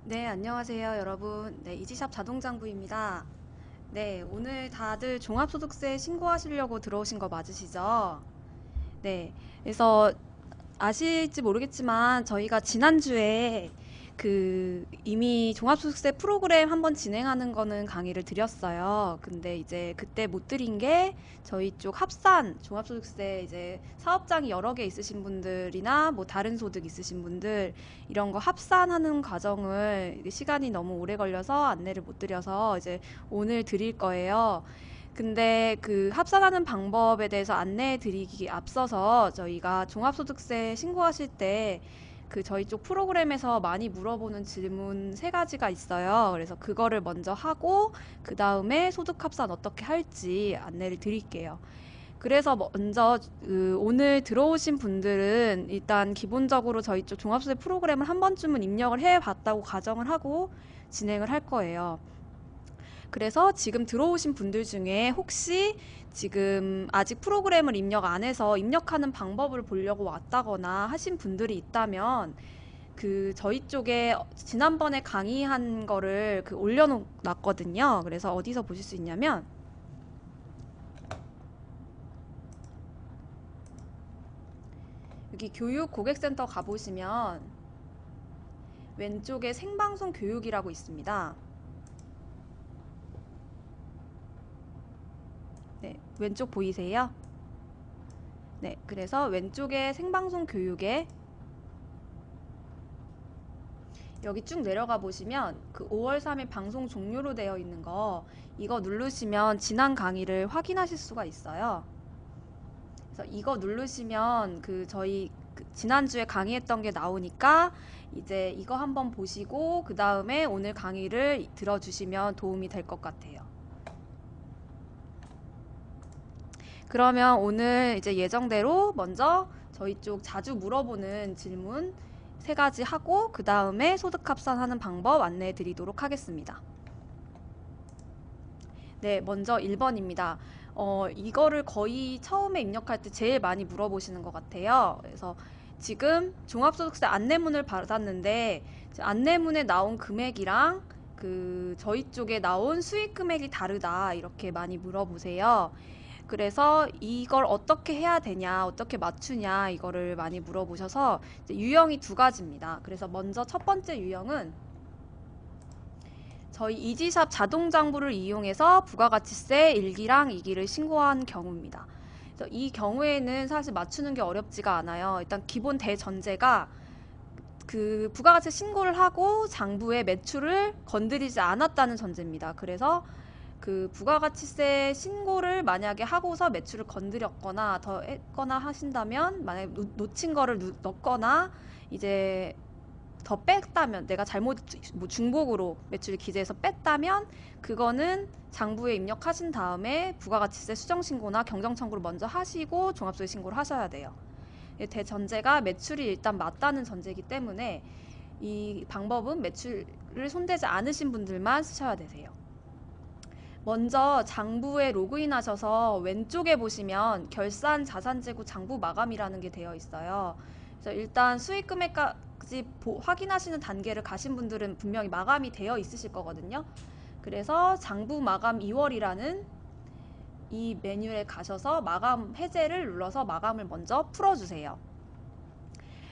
네, 안녕하세요, 여러분. 네, 이지샵 자동장부입니다. 네, 오늘 다들 종합소득세 신고하시려고 들어오신 거 맞으시죠? 네, 그래서 아실지 모르겠지만 저희가 지난주에 이미 종합소득세 프로그램 한번 진행하는 거는 강의를 드렸어요. 근데 이제 그때 못 드린 게 저희 쪽 합산 종합소득세 이제 사업장이 여러 개 있으신 분들이나 뭐 다른 소득 있으신 분들 이런 거 합산하는 과정을 시간이 너무 오래 걸려서 안내를 못 드려서 이제 오늘 드릴 거예요. 근데 그 합산하는 방법에 대해서 안내해 드리기 앞서서 저희가 종합소득세 신고하실 때 그 저희 쪽 프로그램에서 많이 물어보는 질문 세 가지가 있어요. 그래서 그거를 먼저 하고 그 다음에 소득 합산 어떻게 할지 안내를 드릴게요. 그래서 먼저 오늘 들어오신 분들은 일단 기본적으로 저희 쪽 종합소득세 프로그램을 한 번쯤은 입력을 해 봤다고 가정을 하고 진행을 할 거예요. 그래서 지금 들어오신 분들 중에 혹시 지금 아직 프로그램을 입력 안 해서 입력하는 방법을 보려고 왔다거나 하신 분들이 있다면 그 저희 쪽에 지난번에 강의한 거를 올려놨거든요. 그래서 어디서 보실 수 있냐면 여기 교육 고객센터 가보시면 왼쪽에 생방송 교육이라고 있습니다. 네, 왼쪽 보이세요? 네, 그래서 왼쪽에 생방송 교육에 여기 쭉 내려가 보시면 그 5월 3일 방송 종료로 되어 있는 거 이거 누르시면 지난 강의를 확인하실 수가 있어요. 그래서 이거 누르시면 저희 지난주에 강의했던 게 나오니까 이제 이거 한번 보시고 그 다음에 오늘 강의를 들어주시면 도움이 될 것 같아요. 그러면 오늘 이제 예정대로 먼저 저희 쪽 자주 물어보는 질문 세 가지 하고 그 다음에 소득 합산하는 방법 안내해 드리도록 하겠습니다. 네, 먼저 1번입니다. 이거를 거의 처음에 입력할 때 제일 많이 물어보시는 것 같아요. 그래서 지금 종합소득세 안내문을 받았는데 안내문에 나온 금액이랑 저희 쪽에 나온 수익 금액이 다르다 이렇게 많이 물어보세요. 그래서 이걸 어떻게 해야 되냐, 어떻게 맞추냐 이거를 많이 물어보셔서 유형이 두 가지입니다. 그래서 먼저 첫 번째 유형은 저희 이지샵 자동장부를 이용해서 부가가치세 1기랑 2기를 신고한 경우입니다. 그래서 이 경우에는 사실 맞추는 게 어렵지가 않아요. 일단 기본 대전제가 그 부가가치 신고를 하고 장부의 매출을 건드리지 않았다는 전제입니다. 그래서 그 부가가치세 신고를 만약에 하고서 매출을 건드렸거나 더 했거나 하신다면 만약에 놓친 거를 넣거나 이제 더 뺐다면 내가 잘못 뭐 중복으로 매출을 기재해서 뺐다면 그거는 장부에 입력하신 다음에 부가가치세 수정신고나 경정청구를 먼저 하시고 종합소득 신고를 하셔야 돼요. 대전제가 매출이 일단 맞다는 전제이기 때문에 이 방법은 매출을 손대지 않으신 분들만 쓰셔야 되세요. 먼저 장부에 로그인 하셔서 왼쪽에 보시면 결산 자산재고 장부 마감이라는 게 되어 있어요. 그래서 일단 수익 금액까지 확인하시는 단계를 가신 분들은 분명히 마감이 되어 있으실 거거든요. 그래서 장부 마감 2월이라는 이 메뉴에 가셔서 마감 해제를 눌러서 마감을 먼저 풀어주세요.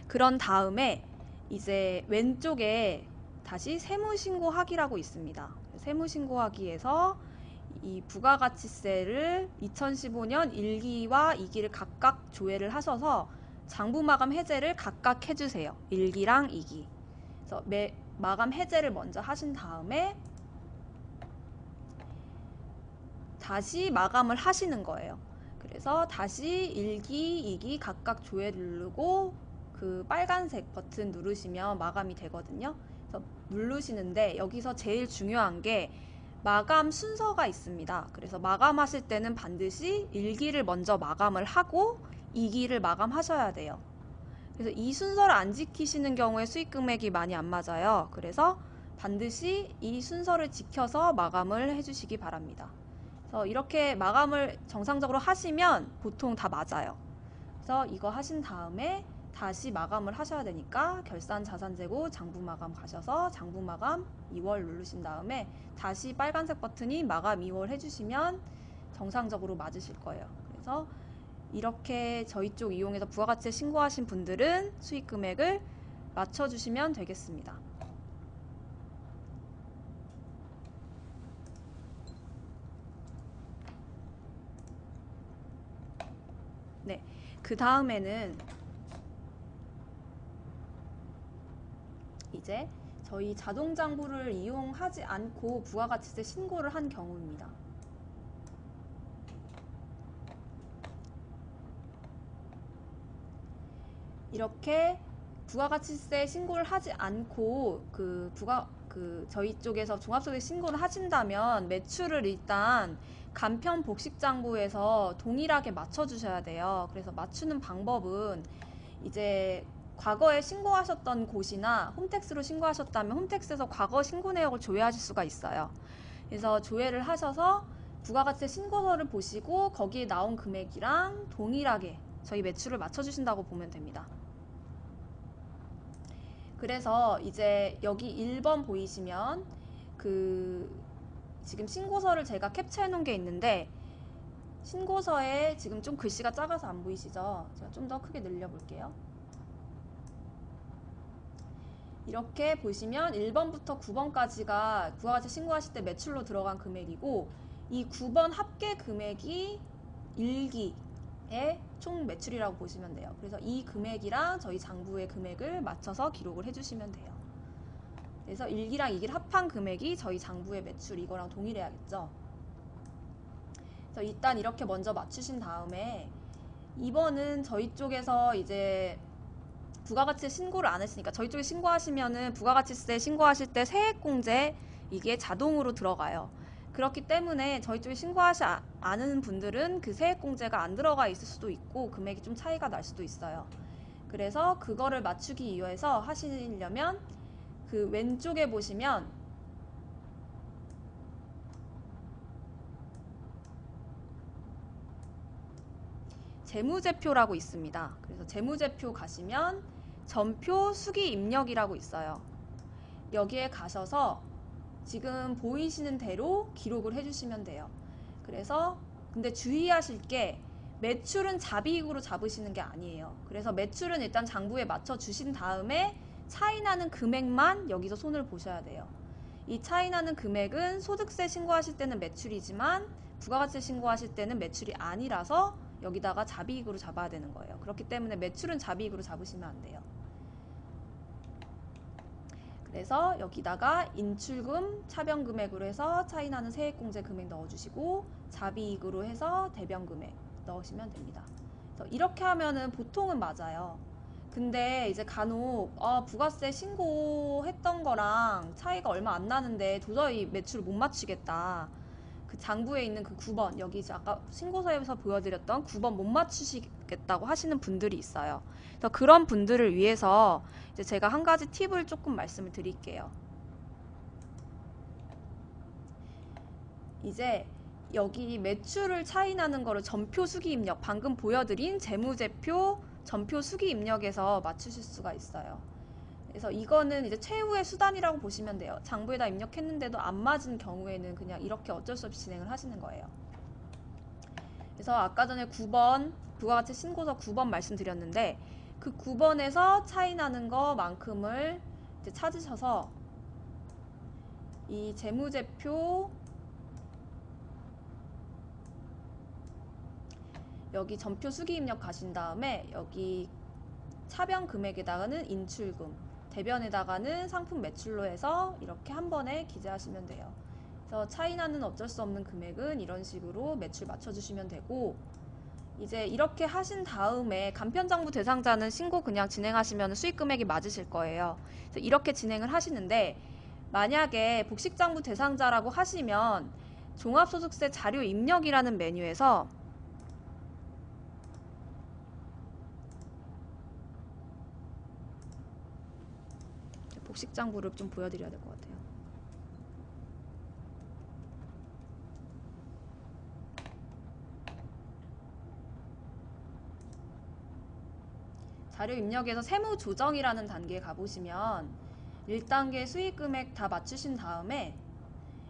그런 다음에 이제 왼쪽에 다시 세무신고하기라고 있습니다. 세무신고하기에서 이 부가가치세를 2015년 1기와 2기를 각각 조회를 하셔서 장부마감 해제를 각각 해주세요. 1기랑 2기. 그래서 마감 해제를 먼저 하신 다음에 다시 마감을 하시는 거예요. 그래서 다시 1기, 2기 각각 조회 누르고 그 빨간색 버튼 누르시면 마감이 되거든요. 그래서 누르시는데 여기서 제일 중요한 게 마감 순서가 있습니다. 그래서 마감하실 때는 반드시 1기를 먼저 마감을 하고 2기를 마감하셔야 돼요. 그래서 이 순서를 안 지키시는 경우에 수익 금액이 많이 안 맞아요. 그래서 반드시 이 순서를 지켜서 마감을 해주시기 바랍니다. 그래서 이렇게 마감을 정상적으로 하시면 보통 다 맞아요. 그래서 이거 하신 다음에 다시 마감을 하셔야 되니까 결산 자산 재고 장부 마감 가셔서 장부 마감 2월 누르신 다음에 다시 빨간색 버튼이 마감 2월 해주시면 정상적으로 맞으실 거예요. 그래서 이렇게 저희 쪽 이용해서 부가가치세 신고하신 분들은 수익 금액을 맞춰주시면 되겠습니다. 네, 그 다음에는 이제 저희 자동장부를 이용하지 않고 부가가치세 신고를 한 경우입니다. 이렇게 부가가치세 신고를 하지 않고 저희 쪽에서 종합소득 신고를 하신다면 매출을 일단 간편 복식장부에서 동일하게 맞춰주셔야 돼요. 그래서 맞추는 방법은 이제 과거에 신고하셨던 곳이나 홈택스로 신고하셨다면 홈택스에서 과거 신고 내역을 조회하실 수가 있어요. 그래서 조회를 하셔서 부가가치세 신고서를 보시고 거기에 나온 금액이랑 동일하게 저희 매출을 맞춰주신다고 보면 됩니다. 그래서 이제 여기 1번 보이시면 지금 신고서를 제가 캡처해 놓은 게 있는데 신고서에 지금 좀 글씨가 작아서 안 보이시죠? 제가 좀 더 크게 늘려 볼게요. 이렇게 보시면 1번부터 9번까지가 부가가치 신고하실 때 매출로 들어간 금액이고 이 9번 합계 금액이 1기의 총 매출이라고 보시면 돼요. 그래서 이 금액이랑 저희 장부의 금액을 맞춰서 기록을 해주시면 돼요. 그래서 1기랑 2기를 합한 금액이 저희 장부의 매출 이거랑 동일해야겠죠. 그래서 일단 이렇게 먼저 맞추신 다음에 2번은 저희 쪽에서 이제 부가가치 신고를 안 했으니까 저희 쪽에 신고하시면은 부가가치세 신고하실 때 세액공제 이게 자동으로 들어가요. 그렇기 때문에 저희 쪽에 신고하지 않은 분들은 그 세액공제가 안 들어가 있을 수도 있고 금액이 좀 차이가 날 수도 있어요. 그래서 그거를 맞추기 위해서 하시려면 그 왼쪽에 보시면 재무제표라고 있습니다. 그래서 재무제표 가시면 전표 수기 입력이라고 있어요. 여기에 가셔서 지금 보이시는 대로 기록을 해주시면 돼요. 그래서 근데 주의하실 게 매출은 잡이익으로 잡으시는 게 아니에요. 그래서 매출은 일단 장부에 맞춰 주신 다음에 차이 나는 금액만 여기서 손을 보셔야 돼요. 이 차이 나는 금액은 소득세 신고하실 때는 매출이지만 부가가치세 신고하실 때는 매출이 아니라서 여기다가 잡이익으로 잡아야 되는 거예요. 그렇기 때문에 매출은 잡이익으로 잡으시면 안 돼요. 그래서 여기다가 인출금, 차변금액으로 해서 차이나는 세액공제 금액 넣어주시고 잡이익으로 해서 대변금액 넣으시면 됩니다. 그래서 이렇게 하면은 보통은 맞아요. 근데 이제 간혹 부가세 신고했던 거랑 차이가 얼마 안 나는데 도저히 매출을 못 맞추겠다. 그 장부에 있는 그 9번 여기 이제 아까 신고서에서 보여드렸던 9번 못 맞추시겠다고 하시는 분들이 있어요. 그래서 그런 분들을 위해서 이제 제가 한 가지 팁을 조금 말씀을 드릴게요. 이제 여기 매출을 차이 나는 거를 전표 수기 입력 방금 보여드린 재무제표 전표 수기 입력에서 맞추실 수가 있어요. 그래서 이거는 이제 최후의 수단이라고 보시면 돼요. 장부에다 입력했는데도 안 맞은 경우에는 그냥 이렇게 어쩔 수 없이 진행을 하시는 거예요. 그래서 아까 전에 9번 부가가치 신고서 9번 말씀드렸는데 그 9번에서 차이 나는 거만큼을 이제 찾으셔서 이 재무제표 여기 전표 수기 입력 가신 다음에 여기 차변 금액에다가는 인출금, 대변에다가는 상품 매출로 해서 이렇게 한 번에 기재하시면 돼요. 그래서 차이나는 어쩔 수 없는 금액은 이런 식으로 매출 맞춰주시면 되고 이제 이렇게 하신 다음에 간편장부 대상자는 신고 그냥 진행하시면 수익 금액이 맞으실 거예요. 그래서 이렇게 진행을 하시는데 만약에 복식장부 대상자라고 하시면 종합소득세 자료 입력이라는 메뉴에서 복식장부를 좀 보여드려야 될 것 같아요. 자료 입력에서 세무 조정이라는 단계에 가보시면 1단계 수익 금액 다 맞추신 다음에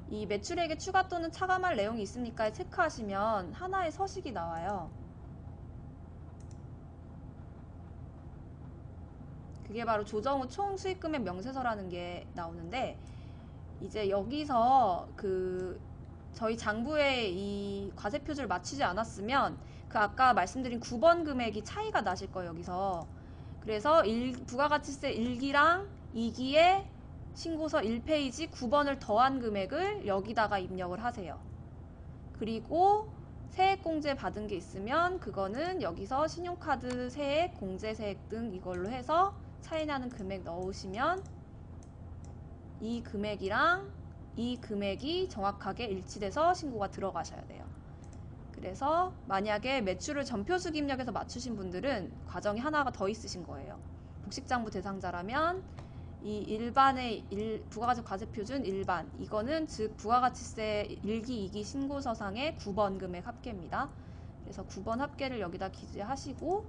이 매출액에 추가 또는 차감할 내용이 있습니까? 체크하시면 하나의 서식이 나와요. 그게 바로 조정 후 총 수익 금액 명세서라는 게 나오는데, 이제 여기서 저희 장부에 이 과세 표준을 맞추지 않았으면 그 아까 말씀드린 9번 금액이 차이가 나실 거예요, 여기서. 그래서 부가가치세 1기랑 2기에 신고서 1페이지 9번을 더한 금액을 여기다가 입력을 하세요. 그리고 세액공제 받은 게 있으면 그거는 여기서 신용카드 세액, 공제세액 등 이걸로 해서 차이 나는 금액 넣으시면 이 금액이랑 이 금액이 정확하게 일치돼서 신고가 들어가셔야 돼요. 그래서 만약에 매출을 전표수기 입력해서 맞추신 분들은 과정이 하나가 더 있으신 거예요. 복식장부 대상자라면 이 일반의 부가가치 과세표준 일반, 이거는 즉 부가가치세 1기, 2기 신고서상의 9번 금액 합계입니다. 그래서 9번 합계를 여기다 기재하시고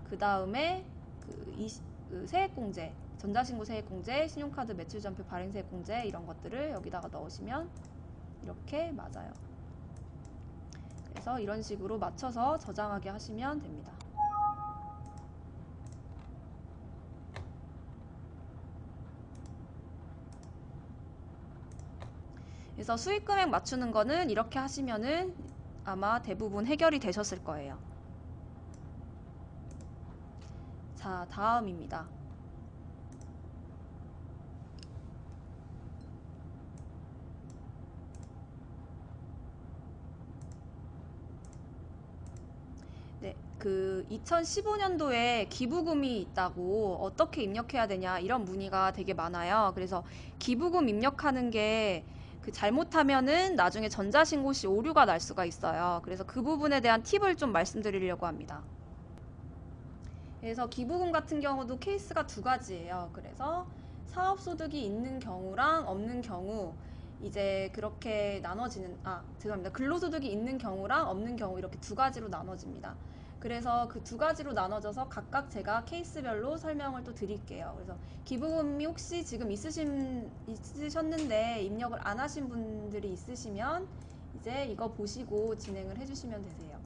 그 다음에 세액공제, 전자신고 세액공제, 신용카드 매출전표 발행세액공제 이런 것들을 여기다가 넣으시면 이렇게 맞아요. 그래서 이런 식으로 맞춰서 저장하게 하시면 됩니다. 그래서 수익금액 맞추는 거는 이렇게 하시면은 아마 대부분 해결이 되셨을 거예요. 자, 다음입니다. 네, 2015년도에 기부금이 있다고 어떻게 입력해야 되냐 이런 문의가 되게 많아요. 그래서 기부금 입력하는 게 잘못하면은 나중에 전자신고 시 오류가 날 수가 있어요. 그래서 그 부분에 대한 팁을 좀 말씀드리려고 합니다. 그래서 기부금 같은 경우도 케이스가 두 가지예요. 그래서 사업소득이 있는 경우랑 없는 경우 이제 그렇게 나눠지는, 죄송합니다. 근로소득이 있는 경우랑 없는 경우 이렇게 두 가지로 나눠집니다. 그래서 그 두 가지로 나눠져서 각각 제가 케이스별로 설명을 또 드릴게요. 그래서 기부금이 혹시 지금 있으셨는데 입력을 안 하신 분들이 있으시면 이제 이거 보시고 진행을 해주시면 되세요.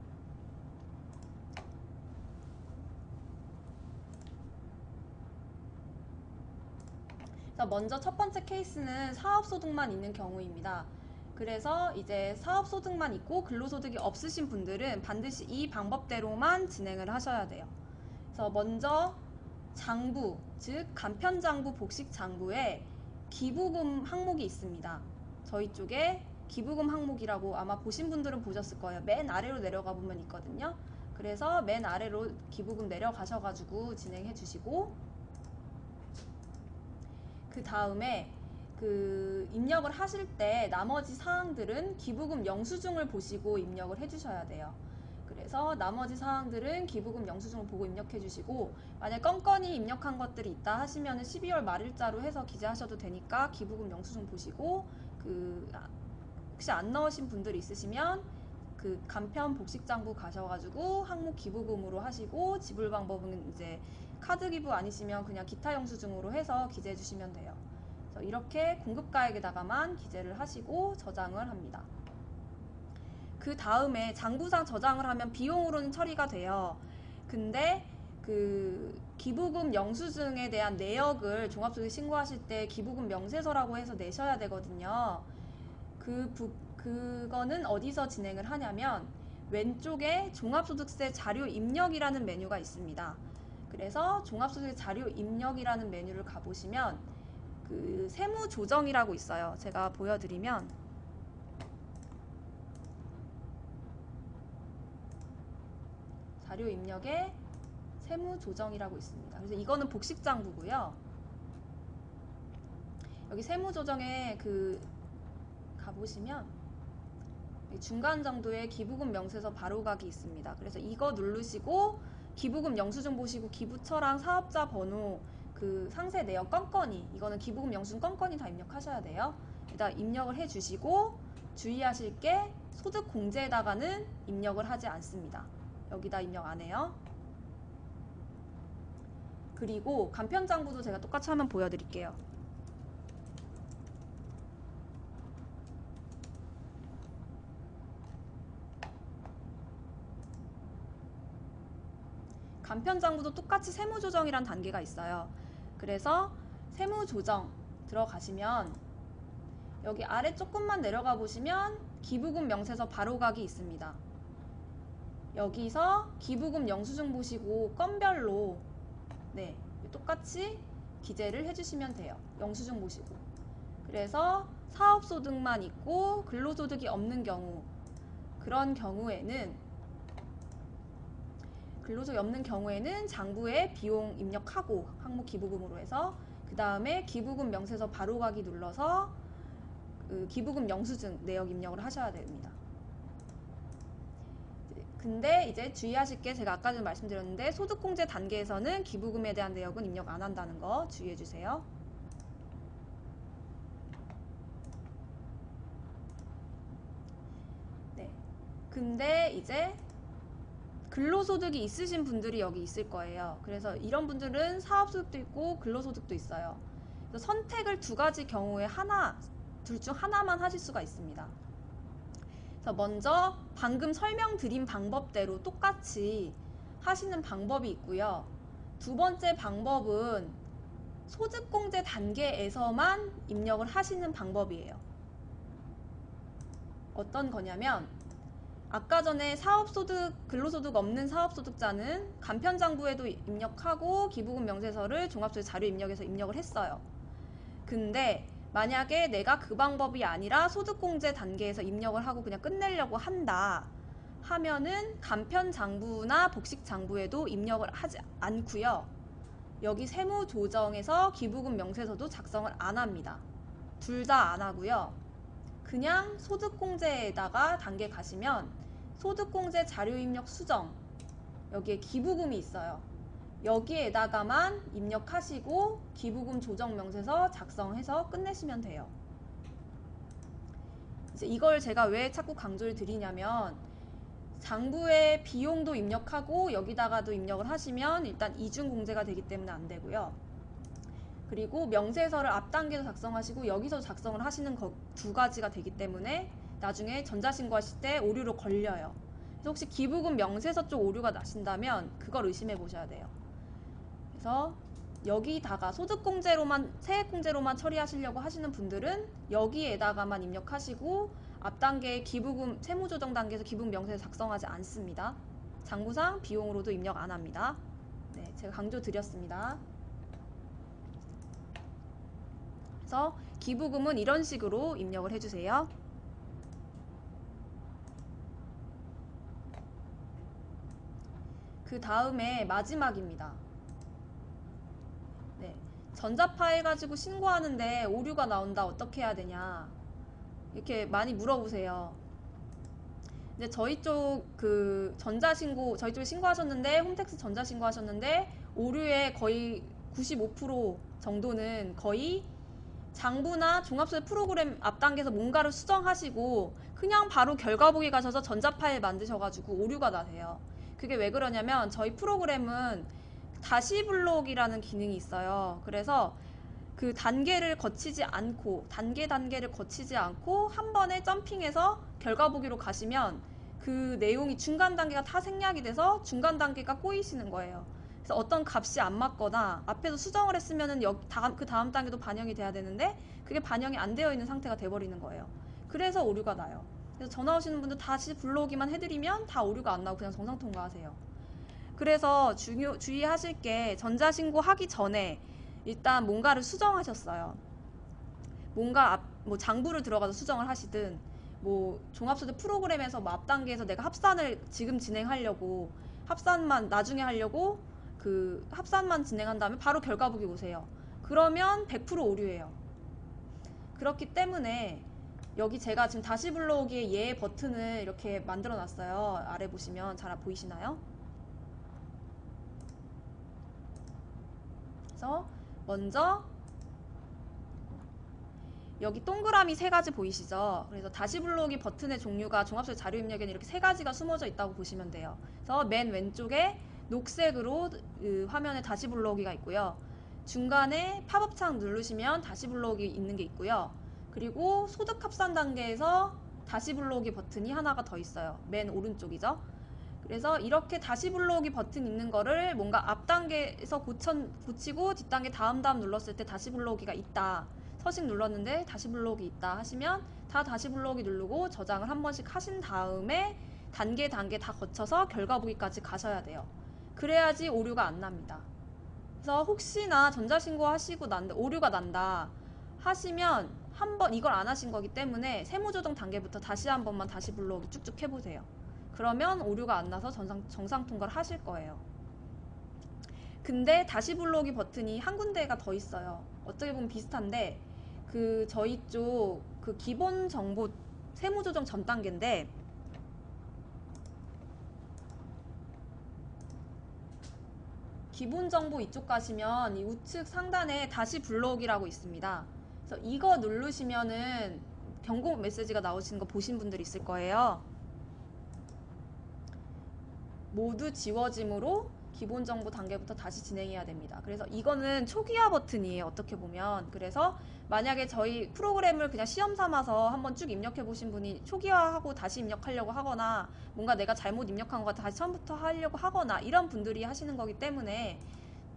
먼저 첫 번째 케이스는 사업소득만 있는 경우입니다. 그래서 이제 사업소득만 있고 근로소득이 없으신 분들은 반드시 이 방법대로만 진행을 하셔야 돼요. 그래서 먼저 장부, 즉 간편장부, 복식장부에 기부금 항목이 있습니다. 저희 쪽에 기부금 항목이라고 아마 보신 분들은 보셨을 거예요. 맨 아래로 내려가 보면 있거든요. 그래서 맨 아래로 기부금 내려가셔가지고 진행해 주시고, 그 다음에 입력을 하실 때 나머지 사항들은 기부금 영수증을 보시고 입력을 해주셔야 돼요. 그래서 나머지 사항들은 기부금 영수증을 보고 입력해 주시고, 만약 건건히 입력한 것들이 있다 하시면 12월 말일자로 해서 기재하셔도 되니까 기부금 영수증 보시고, 혹시 안 넣으신 분들이 있으시면 간편 복식장부 가셔가지고 항목 기부금으로 하시고, 지불 방법은 이제 카드 기부 아니시면 그냥 기타 영수증으로 해서 기재해 주시면 돼요. 그래서 이렇게 공급가액에다가만 기재를 하시고 저장을 합니다. 그 다음에 장부상 저장을 하면 비용으로는 처리가 돼요. 근데 기부금 영수증에 대한 내역을 종합소득세 신고하실 때 기부금 명세서라고 해서 내셔야 되거든요. 그거는 어디서 진행을 하냐면 왼쪽에 종합소득세 자료 입력이라는 메뉴가 있습니다. 그래서 종합소득세 자료 입력이라는 메뉴를 가보시면 세무조정이라고 있어요. 제가 보여드리면 자료 입력에 세무조정이라고 있습니다. 그래서 이거는 복식장부고요. 여기 세무조정에 가보시면 중간 정도의 기부금 명세서 바로가기 있습니다. 그래서 이거 누르시고 기부금 영수증 보시고 기부처랑 사업자 번호 상세 내역 건건히, 이거는 기부금 영수증 건건히 다 입력하셔야 돼요. 일단 입력을 해주시고 주의하실 게 소득 공제에다가는 입력을 하지 않습니다. 여기다 입력 안 해요. 그리고 간편장부도 제가 똑같이 한번 보여드릴게요. 간편장부도 똑같이 세무조정이란 단계가 있어요. 그래서 세무조정 들어가시면 여기 아래 조금만 내려가 보시면 기부금 명세서 바로가기 있습니다. 여기서 기부금 영수증 보시고 건별로 똑같이 기재를 해주시면 돼요. 영수증 보시고. 그래서 사업소득만 있고 근로소득이 없는 경우, 그런 경우에는 근로소득이 없는 경우에는 장부에 비용 입력하고 항목 기부금으로 해서 그 다음에 기부금 명세서 바로가기 눌러서 그 기부금 영수증 내역 입력을 하셔야 됩니다. 근데 이제 주의하실 게 제가 아까 전에 말씀드렸는데 소득공제 단계에서는 기부금에 대한 내역은 입력 안 한다는 거 주의해 주세요. 네. 근데 이제 근로소득이 있으신 분들이 여기 있을 거예요. 그래서 이런 분들은 사업소득도 있고 근로소득도 있어요. 그래서 선택을 두 가지 경우에 둘 중 하나만 하실 수가 있습니다. 그래서 먼저 방금 설명드린 방법대로 똑같이 하시는 방법이 있고요. 두 번째 방법은 소득공제 단계에서만 입력을 하시는 방법이에요. 어떤 거냐면 아까 전에 사업소득, 근로소득 없는 사업소득자는 간편장부에도 입력하고 기부금 명세서를 종합소득 자료 입력해서 입력을 했어요. 근데 만약에 내가 그 방법이 아니라 소득공제 단계에서 입력을 하고 그냥 끝내려고 한다 하면은 간편장부나 복식장부에도 입력을 하지 않고요. 여기 세무조정에서 기부금 명세서도 작성을 안 합니다. 둘 다 안 하고요. 그냥 소득공제에다가 단계 가시면 소득공제 자료입력 수정, 여기에 기부금이 있어요. 여기에다가만 입력하시고 기부금 조정 명세서 작성해서 끝내시면 돼요. 이제 이걸 제가 왜 자꾸 강조를 드리냐면 장부에 비용도 입력하고 여기다가도 입력을 하시면 일단 이중공제가 되기 때문에 안 되고요. 그리고 명세서를 앞 단계에서 작성하시고 여기서 작성을 하시는 두 가지가 되기 때문에 나중에 전자신고하실 때 오류로 걸려요. 그래서 혹시 기부금 명세서 쪽 오류가 나신다면 그걸 의심해 보셔야 돼요. 그래서 여기다가 소득공제로만, 세액공제로만 처리하시려고 하시는 분들은 여기에다가만 입력하시고 앞 단계에 기부금, 세무조정 단계에서 기부금 명세서 작성하지 않습니다. 장부상 비용으로도 입력 안 합니다. 네, 제가 강조 드렸습니다. 그래서 기부금은 이런 식으로 입력을 해주세요. 그 다음에 마지막입니다. 네, 전자파일 가지고 신고하는데 오류가 나온다 어떻게 해야 되냐 이렇게 많이 물어보세요. 근데 저희 쪽 그 전자신고, 저희 쪽에 신고하셨는데 홈택스 전자신고 하셨는데 오류의 거의 95% 정도는 거의 장부나 종합소득 프로그램 앞 단계에서 뭔가를 수정하시고 그냥 바로 결과 보기 가셔서 전자파일 만드셔가지고 오류가 나세요. 그게 왜 그러냐면 저희 프로그램은 다시 블록이라는 기능이 있어요. 그래서 그 단계를 거치지 않고 단계를 거치지 않고 한 번에 점핑해서 결과 보기로 가시면 그 내용이 중간 단계가 다 생략이 돼서 중간 단계가 꼬이시는 거예요. 그래서 어떤 값이 안 맞거나 앞에서 수정을 했으면은 그 다음 단계도 반영이 돼야 되는데 그게 반영이 안 되어 있는 상태가 돼버리는 거예요. 그래서 오류가 나요. 그래서 전화 오시는 분들 다시 불러오기만 해드리면 다 오류가 안 나고 그냥 정상 통과하세요. 그래서 주의하실 게 전자신고 하기 전에 일단 뭔가를 수정하셨어요. 뭔가 뭐 장부를 들어가서 수정을 하시든 뭐 종합소득 프로그램에서 뭐 앞 단계에서 내가 합산을 지금 진행하려고 합산만 나중에 하려고 그 합산만 진행한 다음에 바로 결과 보기 오세요. 그러면 100% 오류예요. 그렇기 때문에 여기 제가 지금 다시 불러오기에 예 버튼을 이렇게 만들어 놨어요. 아래 보시면 잘 보이시나요? 그래서 먼저 여기 동그라미 세 가지 보이시죠? 그래서 다시 불러오기 버튼의 종류가 종합소득 자료 입력에는 이렇게 세 가지가 숨어져 있다고 보시면 돼요. 그래서 맨 왼쪽에 녹색으로 화면에 다시 불러오기가 있고요. 중간에 팝업 창 누르시면 다시 불러오기 있는 게 있고요. 그리고 소득 합산 단계에서 다시 불러오기 버튼이 하나가 더 있어요. 맨 오른쪽이죠. 그래서 이렇게 다시 불러오기 버튼 있는 거를 뭔가 앞 단계에서 고치고 뒷 단계 다음 눌렀을 때 다시 불러오기가 있다. 서식 눌렀는데 다시 불러오기 있다 하시면 다시 불러오기 누르고 저장을 한 번씩 하신 다음에 단계 다 거쳐서 결과 보기까지 가셔야 돼요. 그래야지 오류가 안 납니다. 그래서 혹시나 전자신고 하시고 오류가 난다 하시면 한번 이걸 안 하신 거기 때문에 세무조정 단계부터 다시 한 번만 다시 불러오기 쭉쭉 해보세요. 그러면 오류가 안 나서 정상 통과를 하실 거예요. 근데 다시 불러오기 버튼이 한 군데가 더 있어요. 어떻게 보면 비슷한데 저희 쪽 기본 정보 세무조정 전 단계인데 기본 정보 이쪽 가시면 이 우측 상단에 다시 불러오기라고 있습니다. 그래서 이거 누르시면은 경고 메시지가 나오시는 거 보신 분들 있을 거예요. 모두 지워짐으로 기본 정보 단계부터 다시 진행해야 됩니다. 그래서 이거는 초기화 버튼이에요. 어떻게 보면. 그래서 만약에 저희 프로그램을 그냥 시험 삼아서 한번 쭉 입력해 보신 분이 초기화하고 다시 입력하려고 하거나 뭔가 내가 잘못 입력한 것 같아 다시 처음부터 하려고 하거나 이런 분들이 하시는 거기 때문에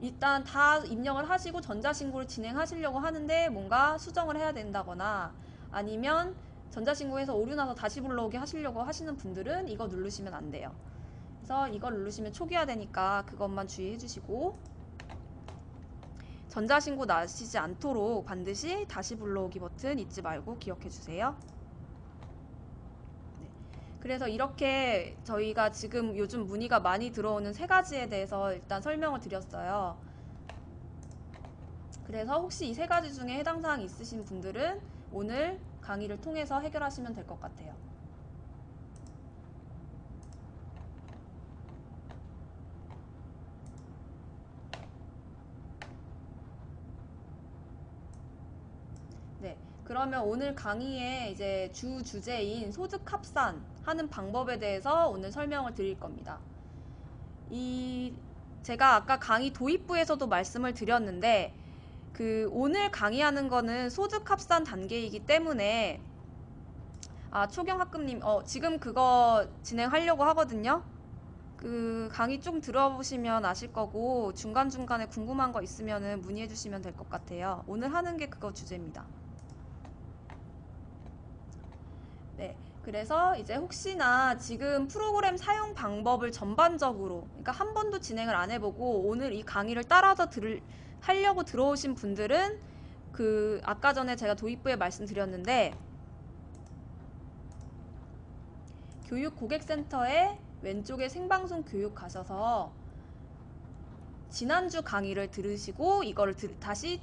일단 다 입력을 하시고 전자신고를 진행하시려고 하는데 뭔가 수정을 해야 된다거나 아니면 전자신고에서 오류 나서 다시 불러오게 하시려고 하시는 분들은 이거 누르시면 안 돼요. 그래서 이걸 누르시면 초기화 되니까 그것만 주의해 주시고 전자신고 나시지 않도록 반드시 다시 불러오기 버튼 잊지 말고 기억해 주세요. 네. 그래서 이렇게 저희가 지금 요즘 문의가 많이 들어오는 세 가지에 대해서 일단 설명을 드렸어요. 그래서 혹시 이 세 가지 중에 해당 사항이 있으신 분들은 오늘 강의를 통해서 해결하시면 될 것 같아요. 네, 그러면 오늘 강의의 이제 주제인 소득 합산 하는 방법에 대해서 오늘 설명을 드릴 겁니다. 제가 아까 강의 도입부에서도 말씀을 드렸는데 오늘 강의하는 거는 소득 합산 단계이기 때문에 초경학급님 지금 그거 진행하려고 하거든요. 강의 좀 들어보시면 아실 거고 중간중간에 궁금한 거 있으면 문의해 주시면 될 것 같아요. 오늘 하는 게 그거 주제입니다. 네, 그래서 이제 혹시나 지금 프로그램 사용 방법을 전반적으로, 그러니까 한 번도 진행을 안 해보고 오늘 이 강의를 따라서 하려고 들어오신 분들은 아까 전에 제가 도입부에 말씀드렸는데 교육고객센터에 왼쪽에 생방송 교육 가셔서 지난주 강의를 들으시고 이거를 다시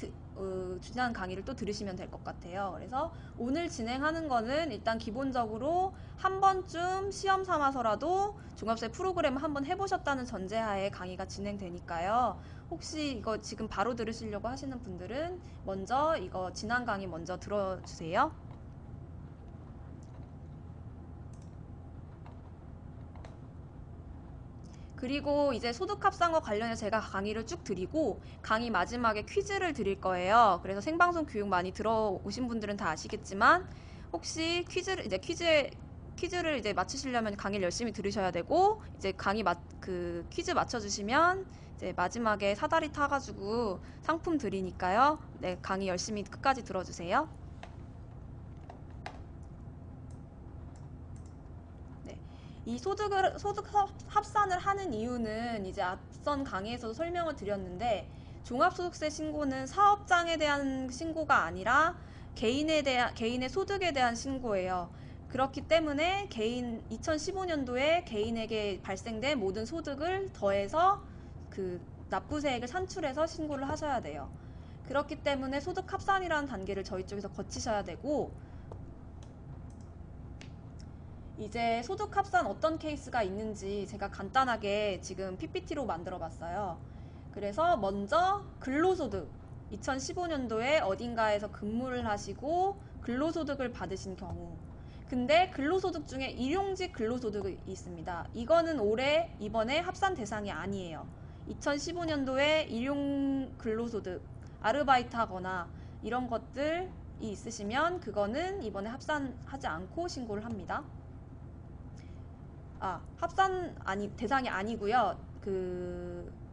지난 강의를 또 들으시면 될 것 같아요. 그래서 오늘 진행하는 거는 일단 기본적으로 한 번쯤 시험 삼아서라도 종합세 프로그램을 한번 해보셨다는 전제하에 강의가 진행되니까요. 혹시 이거 지금 바로 들으시려고 하시는 분들은 먼저 이거 지난 강의 먼저 들어주세요. 그리고 이제 소득합산과 관련해서 제가 강의를 쭉 드리고 강의 마지막에 퀴즈를 드릴 거예요. 그래서 생방송 교육 많이 들어오신 분들은 다 아시겠지만 혹시 퀴즈를 이제 맞추시려면 강의를 열심히 들으셔야 되고 이제 퀴즈 맞춰주시면 이제 마지막에 사다리 타가지고 상품 드리니까요. 네, 강의 열심히 끝까지 들어주세요. 이 소득 합산을 하는 이유는 이제 앞선 강의에서도 설명을 드렸는데 종합소득세 신고는 사업장에 대한 신고가 아니라 개인의 소득에 대한 신고예요. 그렇기 때문에 2015년도에 개인에게 발생된 모든 소득을 더해서 납부세액을 산출해서 신고를 하셔야 돼요. 그렇기 때문에 소득 합산이라는 단계를 저희 쪽에서 거치셔야 되고 이제 소득 합산 어떤 케이스가 있는지 제가 간단하게 지금 PPT로 만들어 봤어요. 그래서 먼저 근로소득 2015년도에 어딘가에서 근무를 하시고 근로소득을 받으신 경우 근데 근로소득 중에 일용직 근로소득이 있습니다. 이거는 이번에 합산 대상이 아니에요. 2015년도에 일용 근로소득, 아르바이트 하거나 이런 것들이 있으시면 그거는 이번에 합산하지 않고 신고를 합니다. 대상이 아니고요.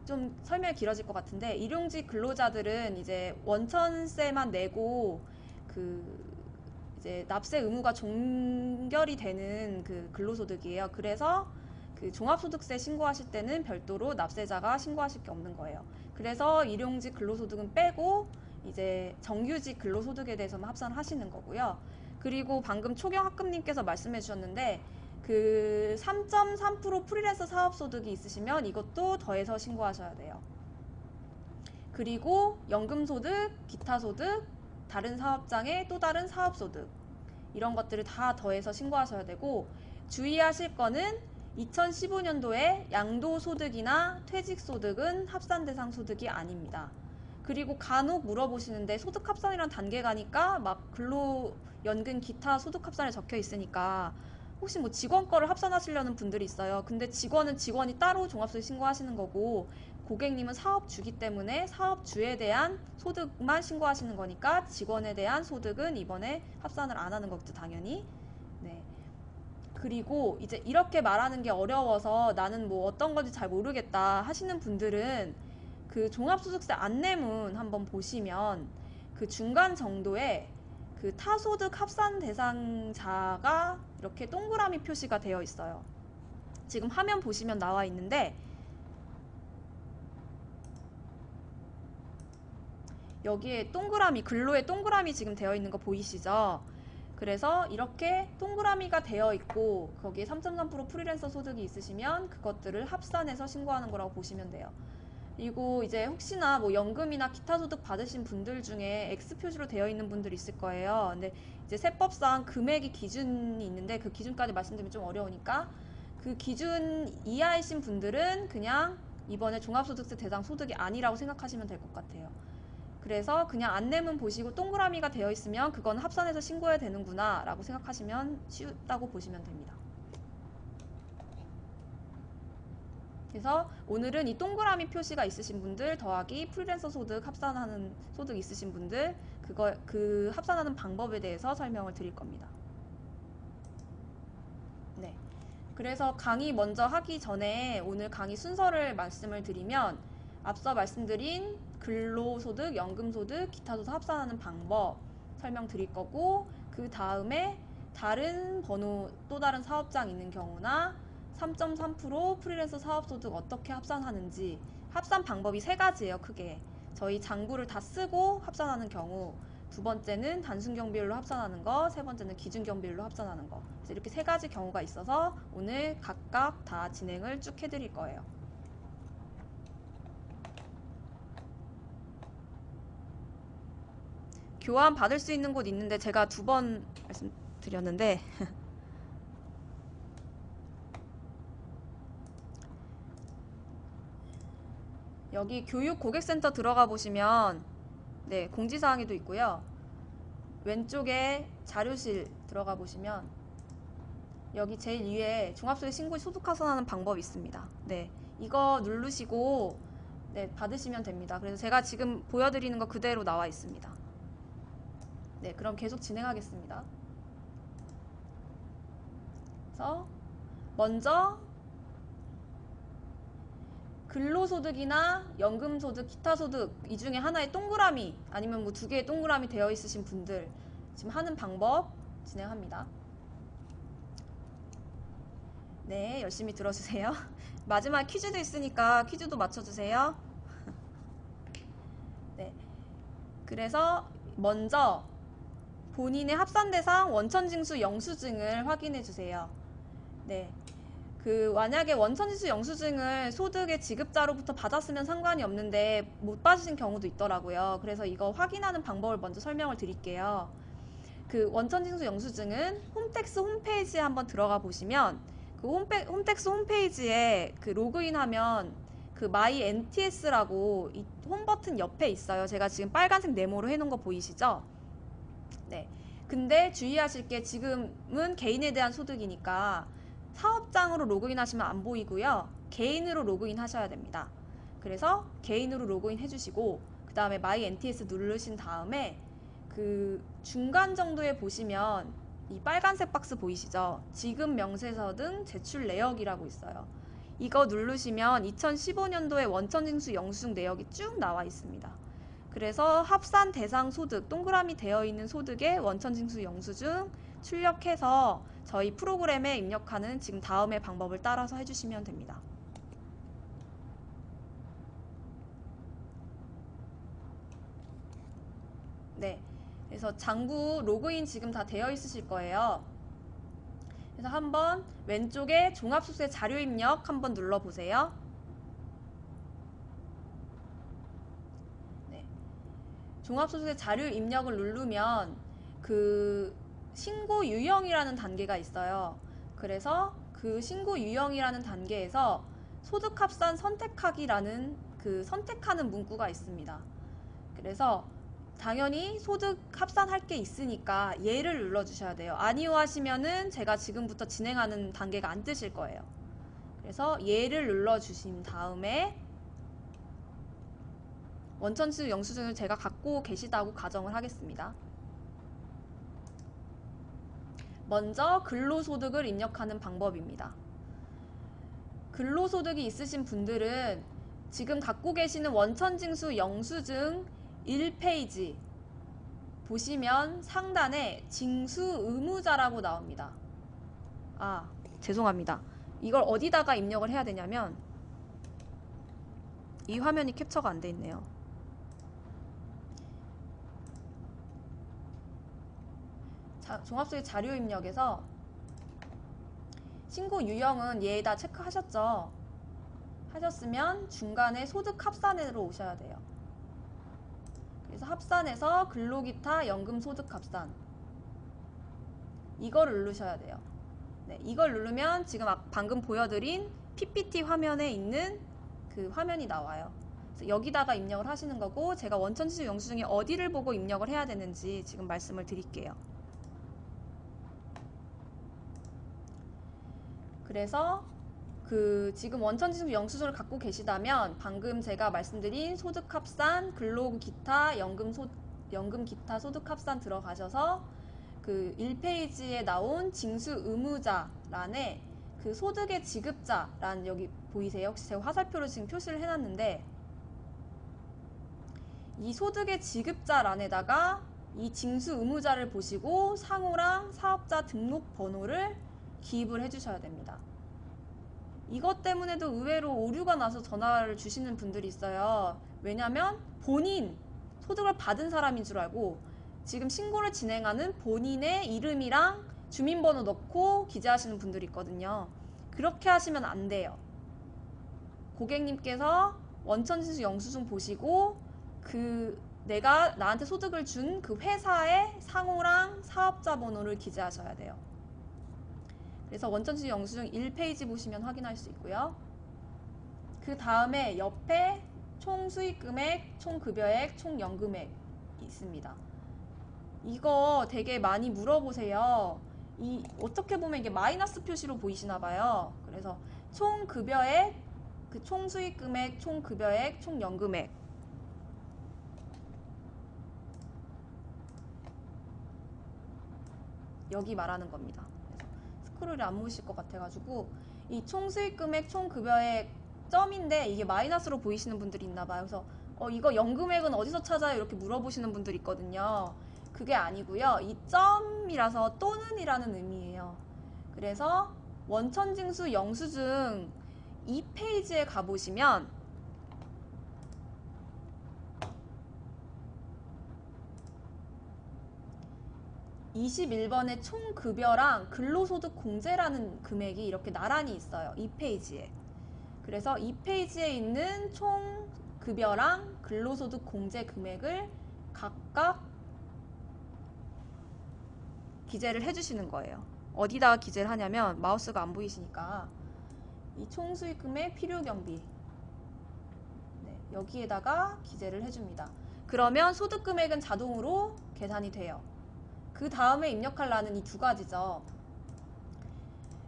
좀 설명이 길어질 것 같은데, 일용직 근로자들은 이제 원천세만 내고 이제 납세 의무가 종결이 되는 근로소득이에요. 그래서 종합소득세 신고하실 때는 별도로 납세자가 신고하실 게 없는 거예요. 그래서 일용직 근로소득은 빼고 이제 정규직 근로소득에 대해서만 합산하시는 거고요. 그리고 방금 초경학금님께서 말씀해 주셨는데 3.3% 프리랜서 사업소득이 있으시면 이것도 더해서 신고하셔야 돼요. 그리고 연금소득, 기타소득, 다른 사업장의 또 다른 사업소득 이런 것들을 다 더해서 신고하셔야 되고, 주의하실 거는 2015년도에 양도소득이나 퇴직소득은 합산대상 소득이 아닙니다. 그리고 간혹 물어보시는데 소득합산이란 단계가 니까 막 근로연금 기타 소득합산에 적혀 있으니까 혹시 뭐 직원 거를 합산하시려는 분들이 있어요. 근데 직원은 직원이 따로 종합소득 신고하시는 거고, 고객님은 사업주기 때문에 사업주에 대한 소득만 신고하시는 거니까 직원에 대한 소득은 이번에 합산을 안 하는 거겠죠, 당연히. 네. 그리고 이제 이렇게 말하는 게 어려워서 나는 뭐 어떤 건지 잘 모르겠다 하시는 분들은 종합소득세 안내문 한번 보시면 중간 정도에 타소득 합산 대상자가 이렇게 동그라미 표시가 되어 있어요. 지금 화면 보시면 나와 있는데 여기에 근로에 동그라미 지금 되어 있는 거 보이시죠? 그래서 이렇게 동그라미가 되어 있고 거기에 3.3% 프리랜서 소득이 있으시면 그것들을 합산해서 신고하는 거라고 보시면 돼요. 그리고 이제 혹시나 뭐 연금이나 기타 소득 받으신 분들 중에 X 표시로 되어 있는 분들이 있을 거예요. 근데 이제 세법상 금액이 기준이 있는데 그 기준까지 말씀드리면 좀 어려우니까 그 기준 이하이신 분들은 그냥 이번에 종합소득세 대상 소득이 아니라고 생각하시면 될 것 같아요. 그래서 그냥 안내문 보시고 동그라미가 되어 있으면 그건 합산해서 신고해야 되는구나 라고 생각하시면 쉽다고 보시면 됩니다. 그래서 오늘은 이 동그라미 표시가 있으신 분들 더하기 프리랜서 소득 합산하는 소득 있으신 분들 그 합산하는 방법에 대해서 설명을 드릴 겁니다. 네. 그래서 강의 먼저 하기 전에 오늘 강의 순서를 말씀을 드리면 앞서 말씀드린 근로소득, 연금소득, 기타소득 합산하는 방법 설명드릴 거고, 그 다음에 다른 번호 또 다른 사업장 있는 경우나 3.3% 프리랜서 사업소득 어떻게 합산하는지, 합산 방법이 세 가지예요. 크게 저희 장부를 다 쓰고 합산하는 경우, 두 번째는 단순 경비율로 합산하는 거, 세 번째는 기준 경비율로 합산하는 거. 그래서 이렇게 세 가지 경우가 있어서 오늘 각각 다 진행을 쭉 해드릴 거예요. 교환 받을 수 있는 곳 있는데 제가 2번 말씀드렸는데 여기 교육 고객센터 들어가 보시면 네, 공지사항에도 있고요. 왼쪽에 자료실 들어가 보시면 여기 제일 위에 종합소득 신고 소득 합산하는 방법이 있습니다. 네, 이거 누르시고 네, 받으시면 됩니다. 그래서 제가 지금 보여드리는 거 그대로 나와 있습니다. 네, 그럼 계속 진행하겠습니다. 그래서 먼저 근로소득이나 연금소득, 기타소득 이 중에 하나의 동그라미 아니면 뭐 2개의 동그라미 되어 있으신 분들 지금 하는 방법 진행합니다. 네, 열심히 들어주세요. 마지막 퀴즈도 있으니까 퀴즈도 맞춰주세요. 네, 그래서 먼저 본인의 합산대상 원천징수 영수증을 확인해 주세요. 네, 만약에 원천징수 영수증을 소득의 지급자로부터 받았으면 상관이 없는데 못 받으신 경우도 있더라고요. 그래서 이거 확인하는 방법을 먼저 설명을 드릴게요. 원천징수 영수증은 홈택스 홈페이지에 한번 들어가 보시면 홈택스 홈페이지에 로그인하면 마이 NTS라고 홈 버튼 옆에 있어요. 제가 지금 빨간색 네모로 해놓은 거 보이시죠? 네. 근데 주의하실 게 지금은 개인에 대한 소득이니까 사업장으로 로그인 하시면 안 보이고요. 개인으로 로그인 하셔야 됩니다. 그래서 개인으로 로그인 해주시고 그 다음에 My NTS 누르신 다음에 그 중간 정도에 보시면 이 빨간색 박스 보이시죠? 지급 명세서 등 제출 내역이라고 있어요. 이거 누르시면 2015년도에 원천징수 영수증 내역이 쭉 나와 있습니다. 그래서 합산 대상 소득, 동그라미 되어 있는 소득에 원천징수 영수증 출력해서 저희 프로그램에 입력하는 지금 다음의 방법을 따라서 해주시면 됩니다. 네, 그래서 장부 로그인 지금 다 되어 있으실 거예요. 그래서 한번 왼쪽에 종합소득세 자료 입력 한번 눌러보세요. 네, 종합소득세 자료 입력을 누르면 그 신고 유형이라는 단계가 있어요. 그래서 그 신고 유형이라는 단계에서 소득합산 선택하기라는 그 선택하는 문구가 있습니다. 그래서 당연히 소득 합산할 게 있으니까 예를 눌러주셔야 돼요. 아니요 하시면은 제가 지금부터 진행하는 단계가 안 뜨실 거예요. 그래서 예를 눌러주신 다음에 원천징수 영수증을 제가 갖고 계시다고 가정을 하겠습니다. 먼저 근로소득을 입력하는 방법입니다. 근로소득이 있으신 분들은 지금 갖고 계시는 원천징수 영수증 1페이지 보시면 상단에 징수 의무자라고 나옵니다. 아, 죄송합니다. 이걸 어디다가 입력을 해야 되냐면 이 화면이 캡처가 안 돼 있네요. 종합소득 자료 입력에서 신고 유형은 얘에다 체크하셨죠? 하셨으면 중간에 소득 합산으로 오셔야 돼요. 그래서 합산에서 근로기타 연금소득 합산 이걸 누르셔야 돼요. 네, 이걸 누르면 지금 방금 보여드린 PPT 화면에 있는 그 화면이 나와요. 그래서 여기다가 입력을 하시는 거고 제가 원천징수 영수증에 어디를 보고 입력을 해야 되는지 지금 말씀을 드릴게요. 그래서 그 지금 원천징수 영수증을 갖고 계시다면 방금 제가 말씀드린 소득합산, 근로기타, 연금기타 소득합산 들어가셔서 그 1페이지에 나온 징수 의무자란에 그 소득의 지급자란 여기 보이세요? 혹시 제가 화살표로 지금 표시를 해놨는데 이 소득의 지급자란에다가 이 징수 의무자를 보시고 상호랑 사업자 등록 번호를 기입을 해주셔야 됩니다. 이것 때문에도 의외로 오류가 나서 전화를 주시는 분들이 있어요. 왜냐면 본인 소득을 받은 사람인 줄 알고 지금 신고를 진행하는 본인의 이름이랑 주민번호 넣고 기재하시는 분들이 있거든요. 그렇게 하시면 안 돼요. 고객님께서 원천징수 영수증 보시고 그 내가 나한테 소득을 준 그 회사의 상호랑 사업자 번호를 기재하셔야 돼요. 그래서 원천징수 영수증 1페이지 보시면 확인할 수 있고요. 그 다음에 옆에 총 수익금액, 총 급여액, 총 연금액 있습니다. 이거 되게 많이 물어보세요. 어떻게 보면 이게 마이너스 표시로 보이시나 봐요. 그래서 총 급여액, 그 총 수익금액, 총 급여액, 총 연금액 여기 말하는 겁니다. 스크롤이 안 보이실 것 같아가지고 이 총 수익금액, 총 급여액 점인데 이게 마이너스로 보이시는 분들이 있나 봐요. 그래서 이거 연금액은 어디서 찾아요? 이렇게 물어보시는 분들이 있거든요. 그게 아니고요. 이 점이라서 또는이라는 의미예요. 그래서 원천징수 영수증 2페이지에 가보시면 (21번의) 총급여랑 근로소득 공제라는 금액이 이렇게 나란히 있어요. 2페이지에. 그래서 2페이지에 있는 총급여랑 근로소득 공제 금액을 각각 기재를 해주시는 거예요. 어디다가 기재를 하냐면 마우스가 안 보이시니까 이 총수익금액 필요경비 여기에다가 기재를 해줍니다. 그러면 소득금액은 자동으로 계산이 돼요. 그 다음에 입력할 란은 이 두 가지죠.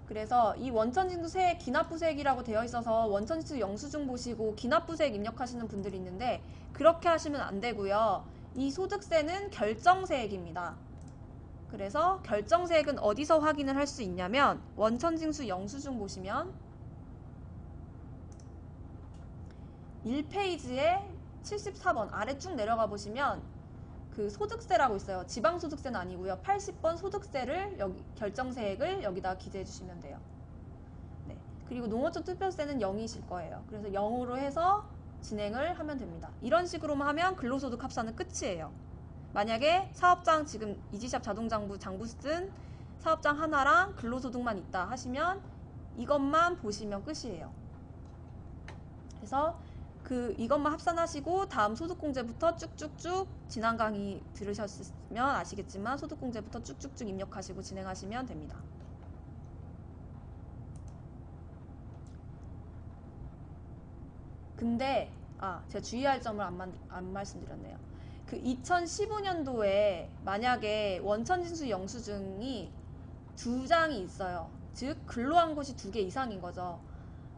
그래서 이 원천징수세 기납부세액이라고 되어 있어서 원천징수 영수증 보시고 기납부세액 입력하시는 분들이 있는데 그렇게 하시면 안 되고요. 이 소득세는 결정세액입니다. 그래서 결정세액은 어디서 확인을 할 수 있냐면 원천징수 영수증 보시면 1페이지에 74번 아래 쭉 내려가 보시면 그 소득세라고 있어요. 지방소득세는 아니고요. 80번 소득세를 여기 결정세액을 여기다 기재해 주시면 돼요. 네. 그리고 농어촌 투표세는 0이실 거예요. 그래서 0으로 해서 진행을 하면 됩니다. 이런 식으로만 하면 근로소득 합산은 끝이에요. 만약에 사업장 지금 이지샵 자동장부 장부 쓴 사업장 하나랑 근로소득만 있다 하시면 이것만 보시면 끝이에요. 그래서 이것만 합산하시고 다음 소득공제부터 쭉쭉쭉 지난 강의 들으셨으면 아시겠지만 소득공제부터 쭉쭉쭉 입력하시고 진행하시면 됩니다. 근데 제가 주의할 점을 안 말씀드렸네요. 그 2015년도에 만약에 원천징수 영수증이 2장이 있어요. 즉 근로한 곳이 2개 이상인 거죠.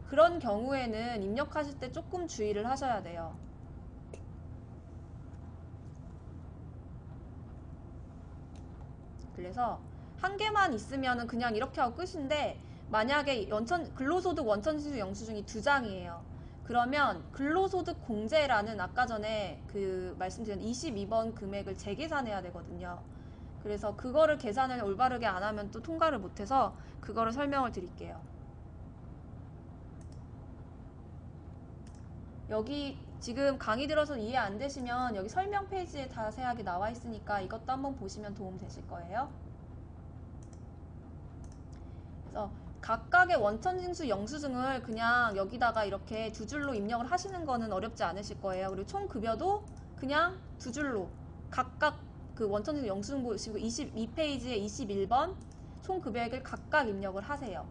그런 경우에는 입력하실 때 조금 주의를 하셔야 돼요. 그래서 한 개만 있으면 그냥 이렇게 하고 끝인데 만약에 근로소득 원천징수 영수증이 2장이에요. 그러면 근로소득 공제라는 아까 전에 말씀드린 22번 금액을 재계산해야 되거든요. 그래서 그거를 계산을 올바르게 안 하면 또 통과를 못해서 그거를 설명을 드릴게요. 여기 지금 강의 들어서 이해 안 되시면 여기 설명 페이지에 자세하게 나와 있으니까 이것도 한번 보시면 도움 되실 거예요. 그래서 각각의 원천징수 영수증을 그냥 여기다가 이렇게 2줄로 입력을 하시는 거는 어렵지 않으실 거예요. 그리고 총급여도 그냥 2줄로 각각 그 원천징수 영수증 보시고 22페이지에 21번 총급여액을 각각 입력을 하세요.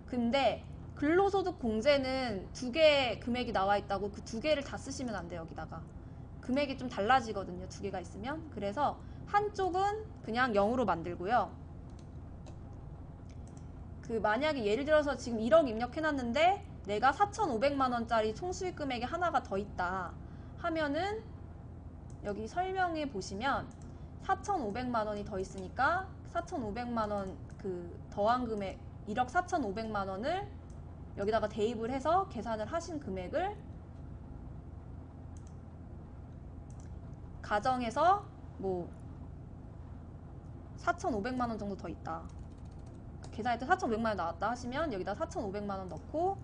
근데 근로소득 공제는 2개 금액이 나와 있다고 그 2개를 다 쓰시면 안 돼요. 여기다가 금액이 좀 달라지거든요. 2개가 있으면. 그래서 한쪽은 그냥 0으로 만들고요. 만약에 예를 들어서 지금 1억 입력해놨는데 내가 4,500만원짜리 총수익 금액이 하나가 더 있다 하면은 여기 설명에 보시면 4,500만원이 더 있으니까 4,500만원 더한 금액 1억 4,500만원을 여기다가 대입을 해서 계산을 하신 금액을 가정에서 4,500만원 정도 더 있다. 계산할 때 4,500만원 나왔다 하시면 여기다 4,500만원 넣고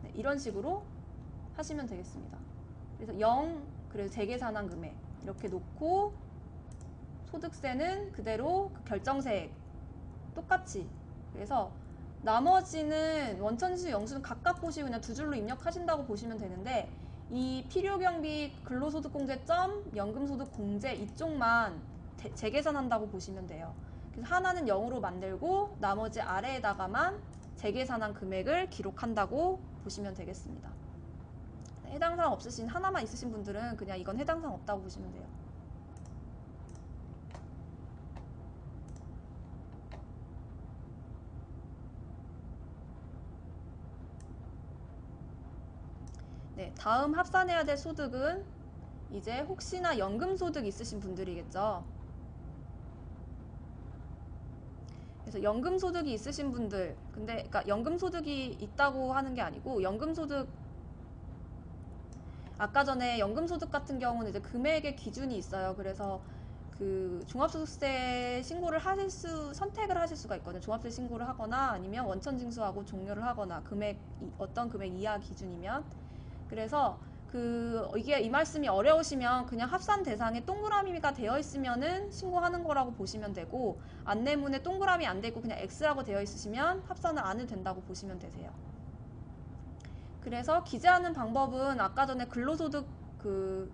네, 이런 식으로 하시면 되겠습니다. 그래서 0, 그래서 재계산한 금액 이렇게 놓고 소득세는 그대로 결정세액 똑같이. 그래서 나머지는 원천징수 영수증 각각 보시고 그냥 2줄로 입력하신다고 보시면 되는데 이 필요경비 근로소득공제점 연금소득공제 이쪽만 재계산한다고 보시면 돼요. 그래서 하나는 0으로 만들고 나머지 아래에다가만 재계산한 금액을 기록한다고 보시면 되겠습니다. 해당사항 없으신 하나만 있으신 분들은 그냥 이건 해당사항 없다고 보시면 돼요. 네, 다음 합산해야 될 소득은 이제 혹시나 연금소득 있으신 분들이겠죠. 그래서 연금소득이 있으신 분들, 그러니까 연금소득이 있다고 하는 게 아니고 연금소득 아까 전에 연금소득 같은 경우는 이제 금액의 기준이 있어요. 그래서 종합소득세 신고를 선택을 하실 수가 있거든요. 종합소득세 신고를 하거나 아니면 원천징수하고 종료를 하거나 어떤 금액 이하 기준이면. 그래서 이게 이 말씀이 어려우시면 그냥 합산 대상에 동그라미가 되어 있으면은 신고하는 거라고 보시면 되고 안내문에 동그라미 안 되고 그냥 X라고 되어 있으시면 합산을 안 해도 된다고 보시면 되세요. 그래서 기재하는 방법은 아까 전에 근로소득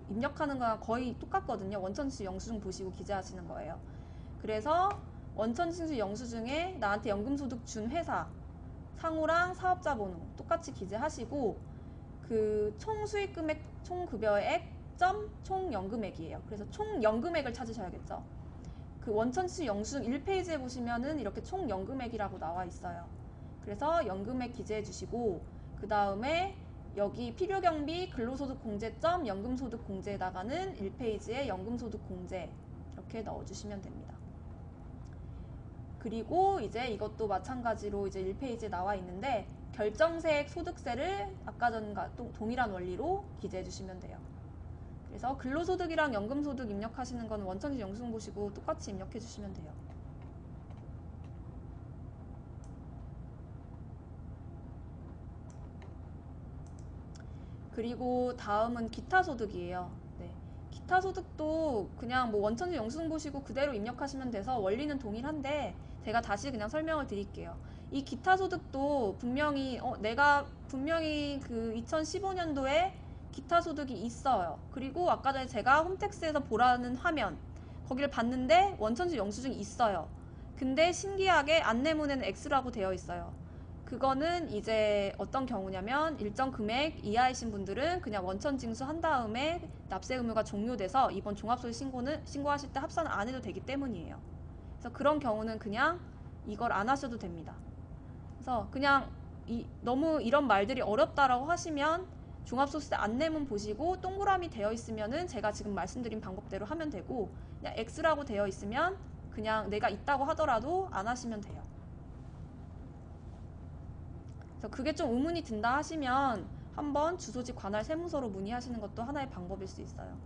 입력하는 거랑 거의 똑같거든요. 원천징수 영수증 보시고 기재하시는 거예요. 그래서 원천징수 영수증에 나한테 연금소득 준 회사 상호랑 사업자 번호 똑같이 기재하시고 총수익금액 총급여액 점 총연금액이에요. 그래서 총연금액을 찾으셔야겠죠. 그 원천지수 영수증 1페이지에 보시면은 이렇게 총연금액이라고 나와 있어요. 그래서 연금액 기재해 주시고, 그 다음에 여기 필요경비 근로소득공제점 연금소득공제에다가는 1페이지에 연금소득공제 이렇게 넣어주시면 됩니다. 그리고 이제 이것도 마찬가지로 이제 1페이지에 나와 있는데, 결정세액 소득세를 아까 전과 동일한 원리로 기재해 주시면 돼요. 그래서 근로소득이랑 연금소득 입력하시는 건 원천지 영수증 보시고 똑같이 입력해 주시면 돼요. 그리고 다음은 기타소득이에요. 네. 기타소득도 그냥 뭐 원천지 영수증 보시고 그대로 입력하시면 돼서 원리는 동일한데, 제가 다시 그냥 설명을 드릴게요. 이 기타소득도 분명히 내가 분명히 그 2015년도에 기타소득이 있어요. 그리고 아까 전에 제가 홈택스에서 보라는 화면 거기를 봤는데 원천지 영수증이 있어요. 근데 신기하게 안내문에는 X라고 되어 있어요. 그거는 이제 어떤 경우냐면 일정 금액 이하이신 분들은 그냥 원천 징수한 다음에 납세 의무가 종료돼서 이번 종합소득 신고하실 때 합산을 안 해도 되기 때문이에요. 그래서 그런 경우는 그냥 이걸 안 하셔도 됩니다. 그래서 그냥 너무 이런 말들이 어렵다라고 하시면 종합소득세 안내문 보시고 동그라미 되어 있으면은 제가 지금 말씀드린 방법대로 하면 되고, 그냥 X라고 되어 있으면 그냥 내가 있다고 하더라도 안 하시면 돼요. 그래서 그게 좀 의문이 든다 하시면 한번 주소지 관할 세무서로 문의하시는 것도 하나의 방법일 수 있어요.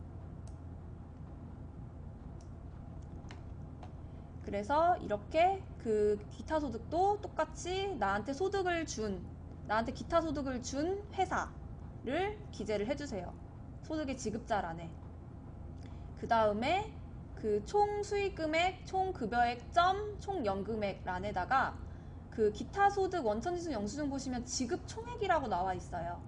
그래서 이렇게 그 기타소득도 똑같이 나한테 기타소득을 준 회사를 기재를 해주세요. 소득의 지급자란에. 그 다음에 그 총 수익금액, 총 급여액 점 총연금액란에다가 그 기타소득 원천지수 영수증 보시면 지급 총액이라고 나와 있어요.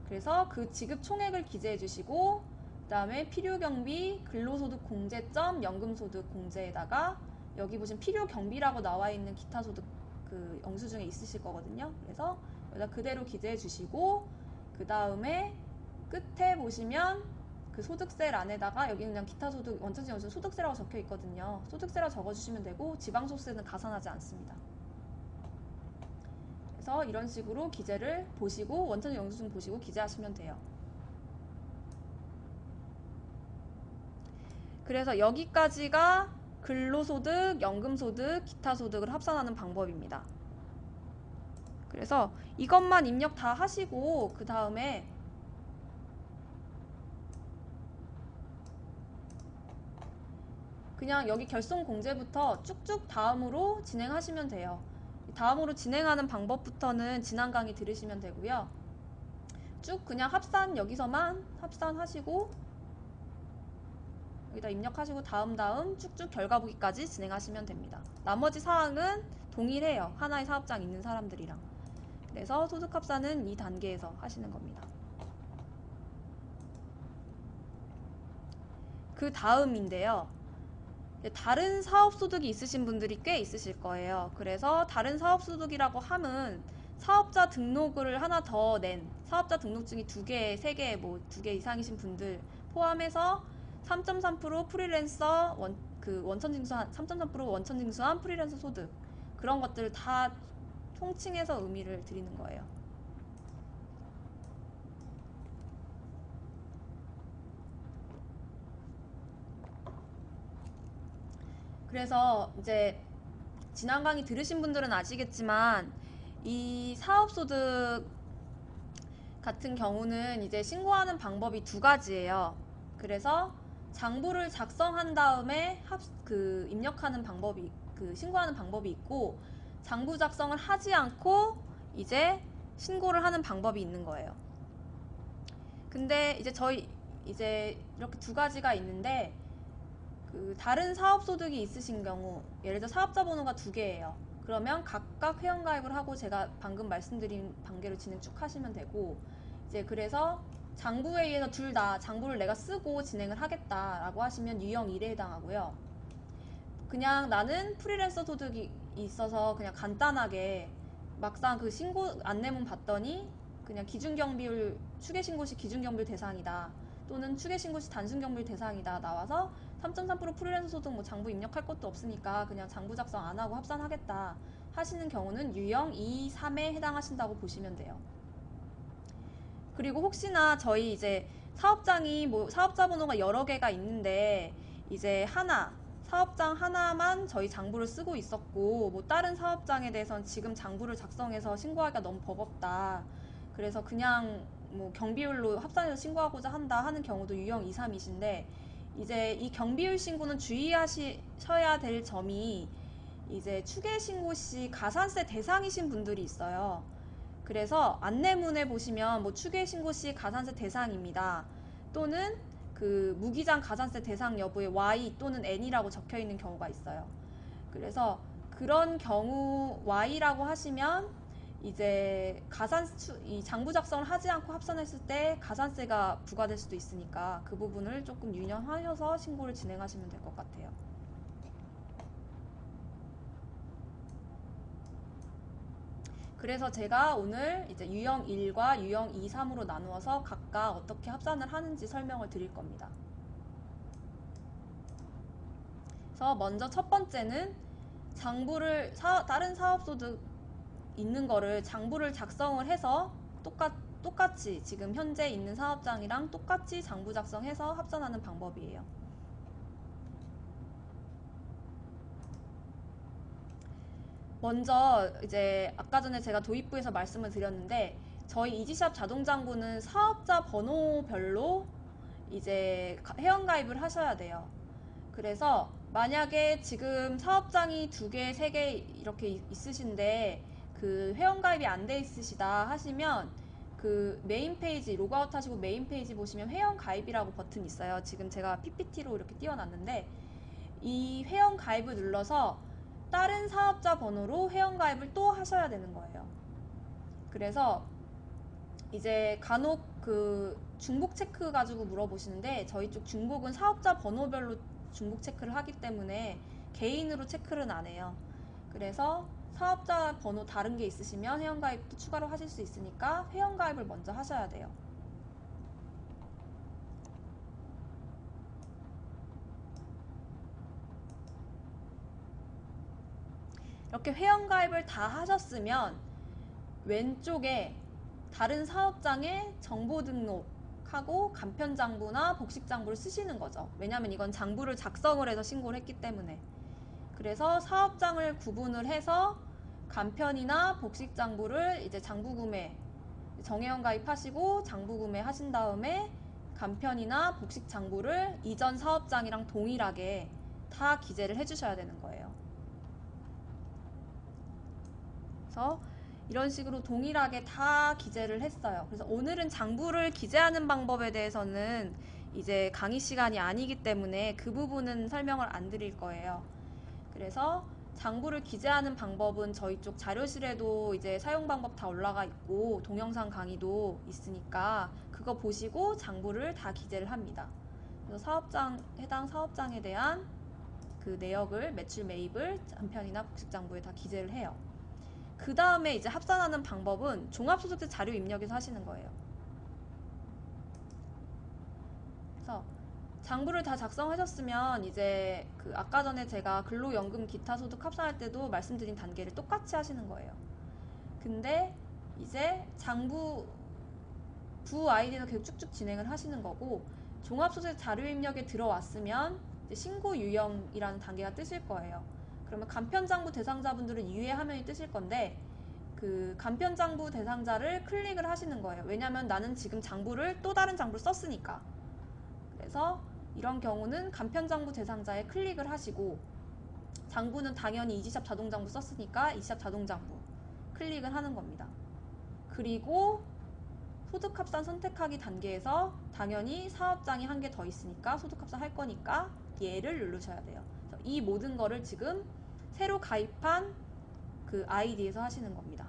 그래서 그 지급 총액을 기재해 주시고, 그 다음에 필요경비 근로소득 공제점 연금소득 공제에다가 여기 보시면 필요경비라고 나와 있는 기타소득 그 영수증에 있으실 거거든요. 그래서 여기다 그대로 기재해 주시고, 그 다음에 끝에 보시면 그 소득세란에다가 여기는 그냥 기타소득 원천지 영수증 소득세라고 적혀 있거든요. 소득세라고 적어주시면 되고, 지방소득세는 가산하지 않습니다. 그래서 이런 식으로 기재를 보시고 원천지 영수증 보시고 기재하시면 돼요. 그래서 여기까지가 근로소득, 연금소득, 기타소득을 합산하는 방법입니다. 그래서 이것만 입력 다 하시고 그 다음에 그냥 여기 결손공제부터 쭉쭉 다음으로 진행하시면 돼요. 다음으로 진행하는 방법부터는 지난 강의 들으시면 되고요. 쭉 그냥 합산 여기서만 합산하시고 여기다 입력하시고 다음 쭉쭉 결과 보기까지 진행하시면 됩니다. 나머지 사항은 동일해요. 하나의 사업장 있는 사람들이랑. 그래서 소득 합산은 이 단계에서 하시는 겁니다. 그 다음인데요. 다른 사업소득이 있으신 분들이 꽤 있으실 거예요. 그래서 다른 사업소득이라고 함은 사업자 등록을 하나 더 낸 사업자 등록증이 2개, 3개, 뭐 2개 이상이신 분들 포함해서 3.3% 프리랜서 원천징수한 3.3% 원천징수한 프리랜서 소득, 그런 것들을 다 통칭해서 의미를 드리는 거예요. 그래서 이제 지난 강의 들으신 분들은 아시겠지만 이 사업소득 같은 경우는 이제 신고하는 방법이 2가지예요. 그래서 장부를 작성한 다음에 입력하는 방법이 신고하는 방법이 있고, 장부 작성을 하지 않고 이제 신고를 하는 방법이 있는 거예요. 근데 이제 저희 이제 이렇게 2가지가 있는데, 다른 사업소득이 있으신 경우, 예를 들어 사업자 번호가 2개예요. 그러면 각각 회원가입을 하고 제가 방금 말씀드린 단계로 진행 쭉 하시면 되고, 이제 그래서 장부회의에서 둘 다 장부를 내가 쓰고 진행을 하겠다라고 하시면 유형 1에 해당하고요. 그냥 나는 프리랜서 소득이 있어서 그냥 간단하게 막상 그 신고 안내문 봤더니 그냥 기준경비율 추계신고 시 기준경비율 대상이다. 또는 추계신고 시 단순 경비 대상이다 나와서 3.3% 프리랜서 소득 뭐 장부 입력할 것도 없으니까 그냥 장부 작성 안 하고 합산하겠다 하시는 경우는 유형 2, 3에 해당하신다고 보시면 돼요. 그리고 혹시나 저희 이제 사업장이 뭐 사업자 번호가 여러 개가 있는데 이제 사업장 하나만 저희 장부를 쓰고 있었고 뭐 다른 사업장에 대해서는 지금 장부를 작성해서 신고하기가 너무 버겁다. 그래서 그냥 뭐 경비율로 합산해서 신고하고자 한다 하는 경우도 유형 2, 3이신데 이제 이 경비율 신고는 주의하셔야 될 점이 이제 추계신고 시 가산세 대상이신 분들이 있어요. 그래서 안내문에 보시면 뭐 추계신고 시 가산세 대상입니다. 또는 그 무기장 가산세 대상 여부에 Y 또는 N이라고 적혀 있는 경우가 있어요. 그래서 그런 경우 Y라고 하시면 이제 이 장부 작성을 하지 않고 합산했을 때 가산세가 부과될 수도 있으니까 그 부분을 조금 유념하셔서 신고를 진행하시면 될 것 같아요. 그래서 제가 오늘 이제 유형 1과 유형 2, 3으로 나누어서 각각 어떻게 합산을 하는지 설명을 드릴 겁니다. 그래서 먼저 첫 번째는 장부를 다른 사업소득 있는 거를 장부를 작성을 해서 똑같이 지금 현재 있는 사업장이랑 똑같이 장부 작성해서 합산하는 방법이에요. 먼저 이제 아까 전에 제가 도입부에서 말씀을 드렸는데 저희 이지샵 자동장부는 사업자 번호별로 이제 회원가입을 하셔야 돼요. 그래서 만약에 지금 사업장이 2개, 3개 이렇게 있으신데 그 회원가입이 안 돼 있으시다 하시면 그 메인 페이지 로그아웃 하시고 메인 페이지 보시면 회원가입이라고 버튼이 있어요. 지금 제가 PPT로 이렇게 띄워놨는데 이 회원가입을 눌러서 다른 사업자 번호로 회원가입을 또 하셔야 되는 거예요. 그래서 이제 간혹 그 중복 체크 가지고 물어보시는데 저희 쪽 중복은 사업자 번호별로 중복 체크를 하기 때문에 개인으로 체크는 안 해요. 그래서 사업자 번호 다른 게 있으시면 회원가입도 추가로 하실 수 있으니까 회원가입을 먼저 하셔야 돼요. 이렇게 회원가입을 다 하셨으면 왼쪽에 다른 사업장의 정보 등록하고 간편장부나 복식장부를 쓰시는 거죠. 왜냐하면 이건 장부를 작성을 해서 신고를 했기 때문에. 그래서 사업장을 구분을 해서 간편이나 복식장부를 이제 장부구매 정회원 가입하시고 장부구매 하신 다음에 간편이나 복식장부를 이전 사업장이랑 동일하게 다 기재를 해주셔야 되는 거예요. 그래서 이런 식으로 동일하게 다 기재를 했어요. 그래서 오늘은 장부를 기재하는 방법에 대해서는 이제 강의 시간이 아니기 때문에 그 부분은 설명을 안 드릴 거예요. 그래서 장부를 기재하는 방법은 저희 쪽 자료실에도 이제 사용 방법 다 올라가 있고 동영상 강의도 있으니까 그거 보시고 장부를 다 기재를 합니다. 그래서 해당 사업장에 대한 그 내역을 매출 매입을 간편이나 복식장부에 다 기재를 해요. 그 다음에 이제 합산하는 방법은 종합소득세 자료 입력에서 하시는 거예요. 그래서 장부를 다 작성하셨으면 이제 그 아까 전에 제가 근로연금 기타 소득 합산할 때도 말씀드린 단계를 똑같이 하시는 거예요. 근데 이제 장부 부 아이디에서 계속 쭉쭉 진행을 하시는 거고 종합소득세 자료 입력에 들어왔으면 이제 신고 유형이라는 단계가 뜨실 거예요. 그러면 간편장부 대상자분들은 유예 화면이 뜨실 건데 그 간편장부 대상자를 클릭을 하시는 거예요. 왜냐면 나는 지금 장부를 또 다른 장부를 썼으니까. 그래서 이런 경우는 간편장부 대상자에 클릭을 하시고 장부는 당연히 이지샵 자동장부 썼으니까 이지샵 자동장부 클릭을 하는 겁니다. 그리고 소득합산 선택하기 단계에서 당연히 사업장이 한 개 더 있으니까 소득합산 할 거니까 얘를 누르셔야 돼요. 이 모든 거를 지금 새로 가입한 그 아이디에서 하시는 겁니다.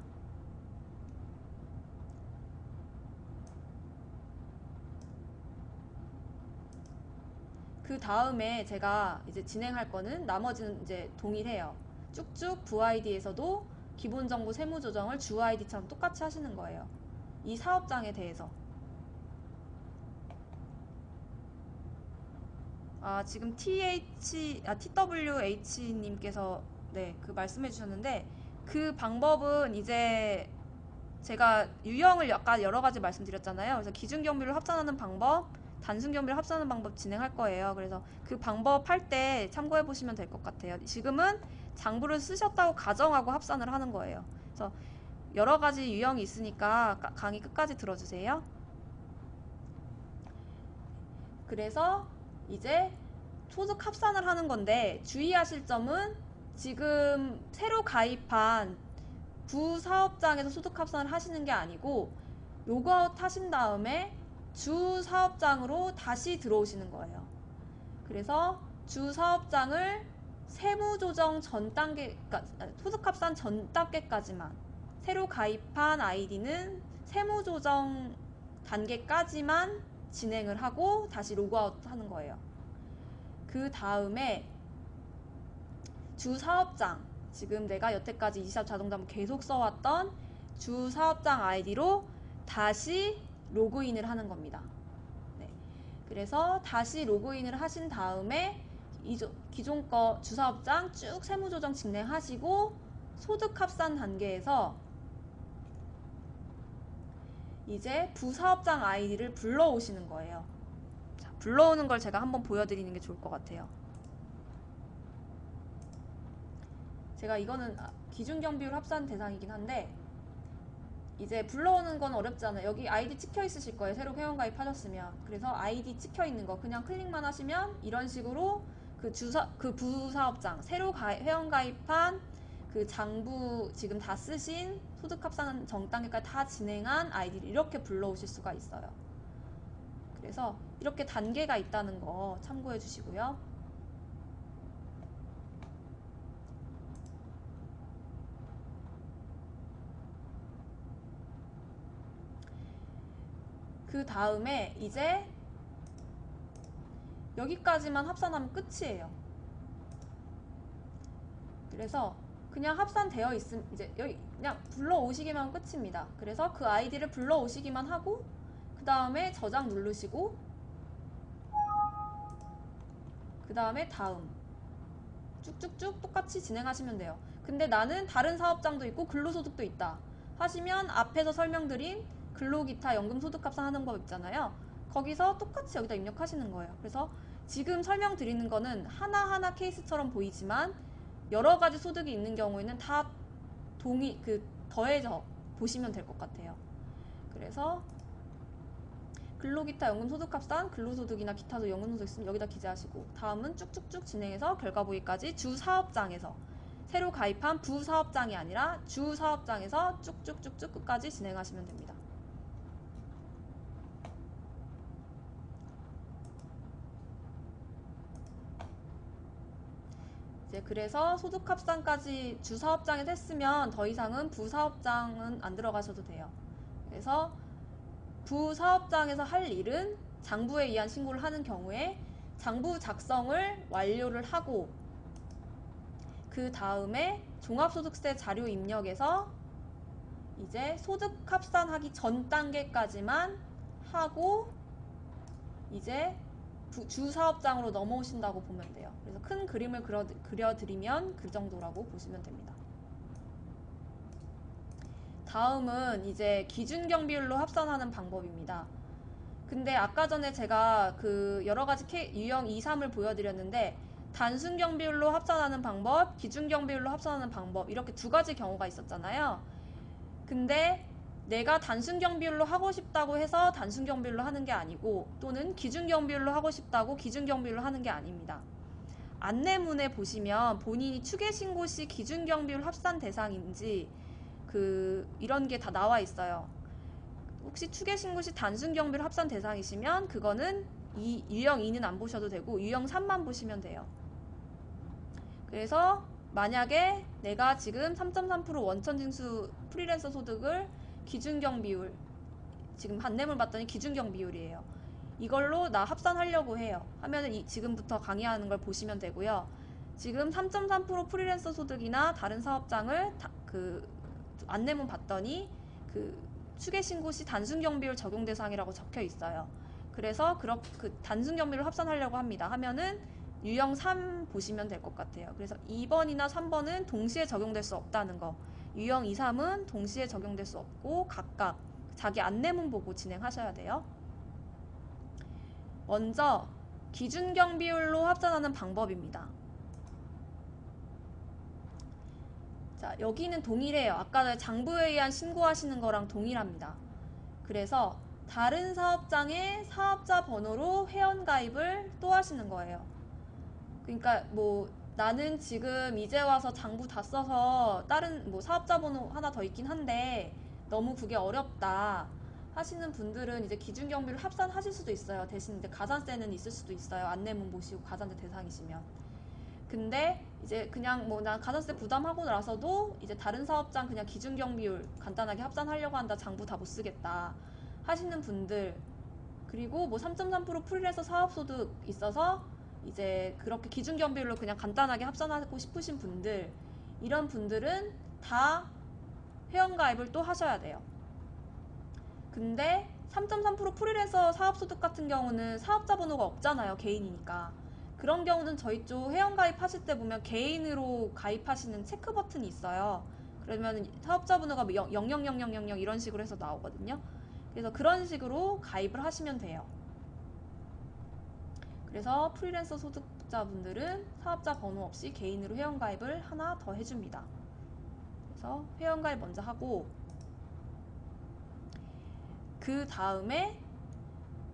그 다음에 제가 이제 진행할 거는 나머지는 이제 동일해요. 쭉쭉 부 아이디에서도 기본정보 세무조정을 주 아이디처럼 똑같이 하시는 거예요. 이 사업장에 대해서. 지금 TWH님께서 네, 그 말씀해 주셨는데 그 방법은 이제 제가 유형을 약간 여러 가지 말씀드렸잖아요. 그래서 기준 경비를 합산하는 방법, 단순 경비를 합산하는 방법 진행할 거예요. 그래서 그 방법 할 때 참고해 보시면 될 것 같아요. 지금은 장부를 쓰셨다고 가정하고 합산을 하는 거예요. 그래서 여러 가지 유형이 있으니까 강의 끝까지 들어주세요. 그래서 이제 소득 합산을 하는 건데 주의하실 점은 지금 새로 가입한 부사업장에서 소득 합산을 하시는 게 아니고 로그아웃 하신 다음에 주사업장으로 다시 들어오시는 거예요. 그래서 주사업장을 세무조정 전 단계, 그러니까 소득 합산 전 단계까지만, 새로 가입한 아이디는 세무조정 단계까지만 진행을 하고 다시 로그아웃 하는 거예요. 그 다음에 주사업장, 지금 내가 여태까지 24 자동담보 계속 써왔던 주사업장 아이디로 다시 로그인을 하는 겁니다. 네. 그래서 다시 로그인을 하신 다음에 기존 거 주사업장 쭉 세무조정 진행하시고 소득 합산 단계에서 이제 부사업장 아이디를 불러오시는 거예요. 자, 불러오는 걸 제가 한번 보여드리는 게 좋을 것 같아요. 제가 이거는 기준 경비율 합산 대상이긴 한데 이제 불러오는 건 어렵지 않아요. 여기 아이디 찍혀 있으실 거예요. 새로 회원가입 하셨으면. 그래서 아이디 찍혀 있는 거 그냥 클릭만 하시면 이런 식으로 그 부사업장 새로 회원가입한 그 장부 지금 다 쓰신 소득 합산 전 단계까지 다 진행한 아이디를 이렇게 불러오실 수가 있어요. 그래서 이렇게 단계가 있다는 거 참고해 주시고요. 그 다음에 이제 여기까지만 합산하면 끝이에요. 그래서 그냥 합산되어 있음 이제 여기 그냥 불러오시기만 하면 끝입니다. 그래서 그 아이디를 불러오시기만 하고 그 다음에 저장 누르시고 그 다음에 다음 쭉쭉쭉 똑같이 진행하시면 돼요. 근데 나는 다른 사업장도 있고 근로소득도 있다 하시면 앞에서 설명드린 근로기타 연금소득 합산하는 법 있잖아요. 거기서 똑같이 여기다 입력하시는 거예요. 그래서 지금 설명드리는 거는 하나하나 케이스처럼 보이지만 여러 가지 소득이 있는 경우에는 다 더해서 보시면 될 것 같아요. 그래서 근로기타 연금소득합산, 근로소득이나 기타도 연금소득 있으면 여기다 기재하시고 다음은 쭉쭉쭉 진행해서 결과보기까지 주사업장에서 새로 가입한 부사업장이 아니라 주사업장에서 쭉쭉쭉쭉 끝까지 진행하시면 됩니다. 이제 그래서 소득합산까지 주사업장에서 했으면 더 이상은 부사업장은 안 들어가셔도 돼요. 그래서 부사업장에서 할 일은 장부에 의한 신고를 하는 경우에 장부 작성을 완료를 하고 그 다음에 종합소득세 자료 입력에서 이제 소득 합산하기 전 단계까지만 하고 이제 주사업장으로 넘어오신다고 보면 돼요. 그래서 큰 그림을 그려드리면 그 정도라고 보시면 됩니다. 다음은 이제 기준경비율로 합산하는 방법입니다. 근데 아까 전에 제가 그 여러 가지 유형 2, 3을 보여드렸는데 단순경비율로 합산하는 방법, 기준경비율로 합산하는 방법 이렇게 두 가지 경우가 있었잖아요. 근데 내가 단순경비율로 하고 싶다고 해서 단순경비율로 하는 게 아니고 또는 기준경비율로 하고 싶다고 기준경비율로 하는 게 아닙니다. 안내문에 보시면 본인이 추계신고 시 기준경비율 합산 대상인지 이런 게 다 나와 있어요. 혹시 추계신고 시 단순경비율 합산 대상이시면 그거는 유형 2는 안 보셔도 되고 유형 3만 보시면 돼요. 그래서 만약에 내가 지금 3.3% 원천징수 프리랜서 소득을 기준경비율 지금 안내문 봤더니 기준경비율이에요. 이걸로 나 합산하려고 해요. 하면은 지금부터 강의하는 걸 보시면 되고요. 지금 3.3% 프리랜서 소득이나 다른 사업장을 안내문 봤더니 추계신고 시 단순경비율 적용 대상이라고 적혀 있어요. 그래서 그 단순 경비를 합산하려고 합니다. 하면은 유형 3 보시면 될 것 같아요. 그래서 2번이나 3번은 동시에 적용될 수 없다는 거. 유형 2, 3은 동시에 적용될 수 없고 각각 자기 안내문 보고 진행하셔야 돼요. 먼저 기준경 비율로 합산하는 방법입니다. 자, 여기는 동일해요. 아까 장부에 의한 신고하시는 거랑 동일합니다. 그래서 다른 사업장의 사업자 번호로 회원가입을 또 하시는 거예요. 그러니까 뭐 나는 지금 이제 와서 장부 다 써서 다른 뭐 사업자 번호 하나 더 있긴 한데 너무 그게 어렵다 하시는 분들은 이제 기준경비를 합산하실 수도 있어요. 대신 이제 가산세는 있을 수도 있어요. 안내문 보시고 가산세 대상이시면. 근데 이제 그냥 뭐 난 가산세 부담하고 나서도 이제 다른 사업장 그냥 기준경비율 간단하게 합산하려고 한다, 장부 다 못 쓰겠다 하시는 분들, 그리고 뭐 3.3% 프리랜서 사업소득 있어서 이제 그렇게 기준경비율로 그냥 간단하게 합산하고 싶으신 분들, 이런 분들은 다 회원가입을 또 하셔야 돼요. 근데 3.3% 프리랜서 사업소득 같은 경우는 사업자 번호가 없잖아요. 개인이니까. 그런 경우는 저희 쪽 회원가입 하실 때 보면 개인으로 가입하시는 체크 버튼이 있어요. 그러면 사업자 번호가 00000 이런 식으로 해서 나오거든요. 그래서 그런 식으로 가입을 하시면 돼요. 그래서 프리랜서 소득자분들은 사업자 번호 없이 개인으로 회원가입을 하나 더 해줍니다. 그래서 회원가입 먼저 하고 그 다음에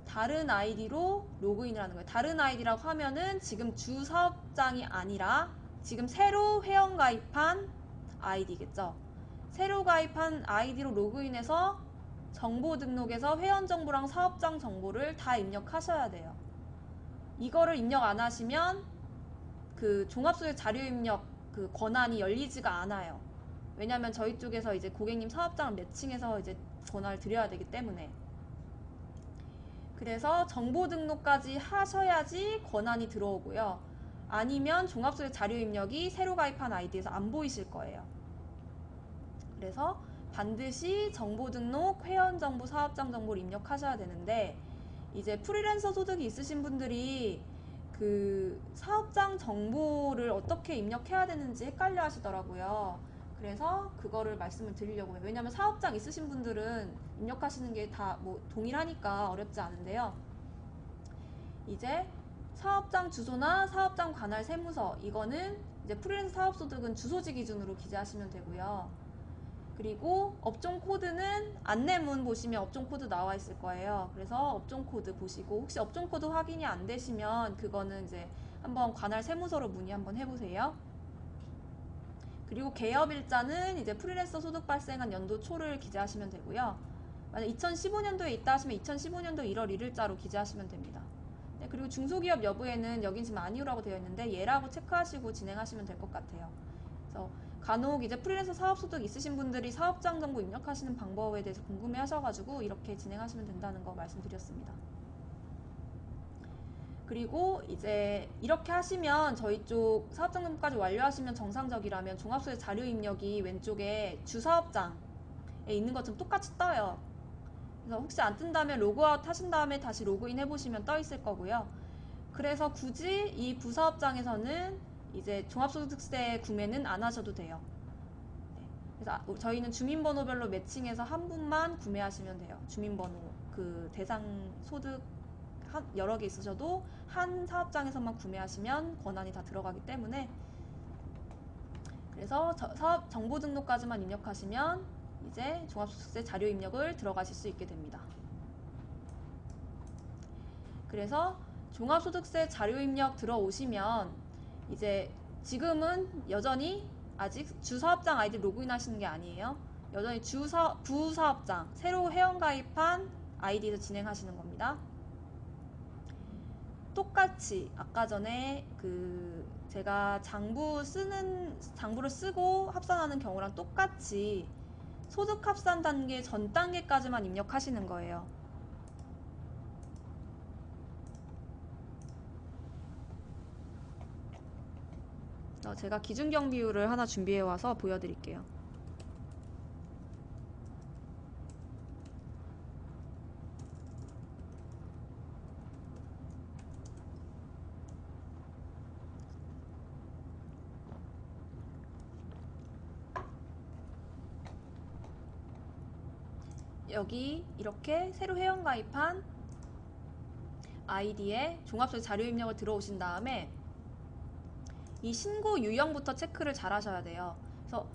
다른 아이디로 로그인을 하는 거예요. 다른 아이디라고 하면은 지금 주 사업장이 아니라 지금 새로 회원가입한 아이디겠죠. 새로 가입한 아이디로 로그인해서 정보 등록에서 회원 정보랑 사업장 정보를 다 입력하셔야 돼요. 이거를 입력 안 하시면 그 종합소득 자료 입력 그 권한이 열리지가 않아요. 왜냐면 저희 쪽에서 이제 고객님 사업장을 매칭해서 이제 권한을 드려야 되기 때문에. 그래서 정보 등록까지 하셔야지 권한이 들어오고요. 아니면 종합소득 자료 입력이 새로 가입한 아이디에서 안 보이실 거예요. 그래서 반드시 정보 등록, 회원 정보, 사업장 정보를 입력하셔야 되는데, 이제 프리랜서 소득이 있으신 분들이 그 사업장 정보를 어떻게 입력해야 되는지 헷갈려 하시더라고요. 그래서 그거를 말씀을 드리려고 해요. 왜냐면 사업장 있으신 분들은 입력하시는 게 다 뭐 동일하니까 어렵지 않은데요. 이제 사업장 주소나 사업장 관할 세무서, 이거는 이제 프리랜서 사업소득은 주소지 기준으로 기재하시면 되고요. 그리고 업종 코드는 안내문 보시면 업종 코드 나와 있을 거예요. 그래서 업종 코드 보시고, 혹시 업종 코드 확인이 안 되시면 그거는 이제 한번 관할 세무서로 문의 한번 해보세요. 그리고 개업일자는 이제 프리랜서 소득 발생한 연도 초를 기재하시면 되고요. 만약 2015년도에 있다 하시면 2015년도 1월 1일자로 기재하시면 됩니다. 네, 그리고 중소기업 여부에는 여긴 지금 아니오라고 되어 있는데 예라고 체크하시고 진행하시면 될 것 같아요. 그래서 간혹 이제 프리랜서 사업소득 있으신 분들이 사업장 정보 입력하시는 방법에 대해서 궁금해 하셔가지고 이렇게 진행하시면 된다는 거 말씀드렸습니다. 그리고 이제 이렇게 하시면 저희 쪽 사업장 정보까지 완료하시면 정상적이라면 종합소득 자료 입력이 왼쪽에 주사업장에 있는 것처럼 똑같이 떠요. 그래서 혹시 안 뜬다면 로그아웃 하신 다음에 다시 로그인 해보시면 떠 있을 거고요. 그래서 굳이 이 부사업장에서는 이제 종합소득세 구매는 안 하셔도 돼요. 네. 그래서 저희는 주민번호별로 매칭해서 한 분만 구매하시면 돼요. 주민번호 그 대상 소득 여러 개 있으셔도 한 사업장에서만 구매하시면 권한이 다 들어가기 때문에, 그래서 사업 정보 등록까지만 입력하시면 이제 종합소득세 자료 입력을 들어가실 수 있게 됩니다. 그래서 종합소득세 자료 입력 들어오시면 이제 지금은 여전히 아직 주사업장 아이디 로그인 하시는 게 아니에요. 여전히 부사업장 새로 회원가입한 아이디에서 진행하시는 겁니다. 똑같이 아까 전에 그 제가 장부를 쓰고 합산하는 경우랑 똑같이 소득 합산 단계 전 단계까지만 입력하시는 거예요. 제가 기준경 비율을 하나 준비해 와서 보여드릴게요. 여기 이렇게 새로 회원가입한 아이디에 종합소득 자료 입력을 들어오신 다음에 이 신고 유형부터 체크를 잘 하셔야 돼요. 그래서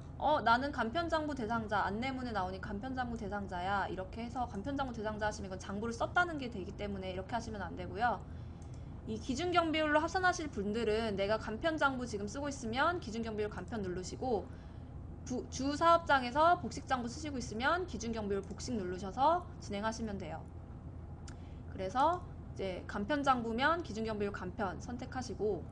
나는 간편장부 대상자, 안내문에 나오니 간편장부 대상자야, 이렇게 해서 간편장부 대상자 하시면 이건 장부를 썼다는 게 되기 때문에 이렇게 하시면 안 되고요. 이 기준경비율로 합산하실 분들은 내가 간편장부 지금 쓰고 있으면 기준경비율 간편 누르시고, 주사업장에서 복식장부 쓰시고 있으면 기준경비율 복식 누르셔서 진행하시면 돼요. 그래서 이제 간편장부면 기준경비율 간편 선택하시고,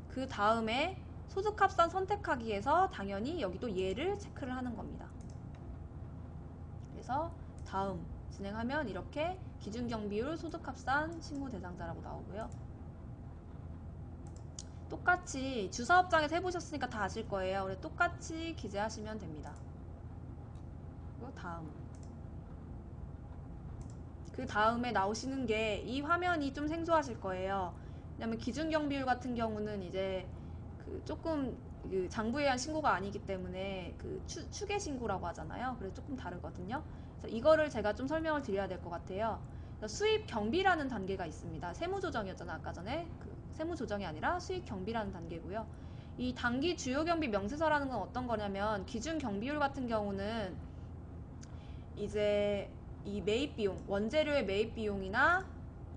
그 다음에 소득합산 선택하기에서 당연히 여기도 얘를 체크를 하는 겁니다. 그래서 다음 진행하면 이렇게 기준경비율 소득합산 신고 대상자라고 나오고요. 똑같이 주사업장에서 해보셨으니까 다 아실 거예요. 그래서 똑같이 기재하시면 됩니다. 그리고 다음. 그 다음에 나오시는 게 이 화면이 좀 생소하실 거예요. 왜냐면 기준경비율 같은 경우는 이제 그 조금 그 장부에 의한 신고가 아니기 때문에 그 추계 신고라고 하잖아요. 그래서 조금 다르거든요. 그래서 이거를 제가 좀 설명을 드려야 될 것 같아요. 수입 경비라는 단계가 있습니다. 세무조정이었잖아, 아까 전에. 그 세무조정이 아니라 수입 경비라는 단계고요. 이 단기 주요 경비 명세서라는 건 어떤 거냐면, 기준 경비율 같은 경우는 이제 이 매입 비용, 원재료의 매입 비용이나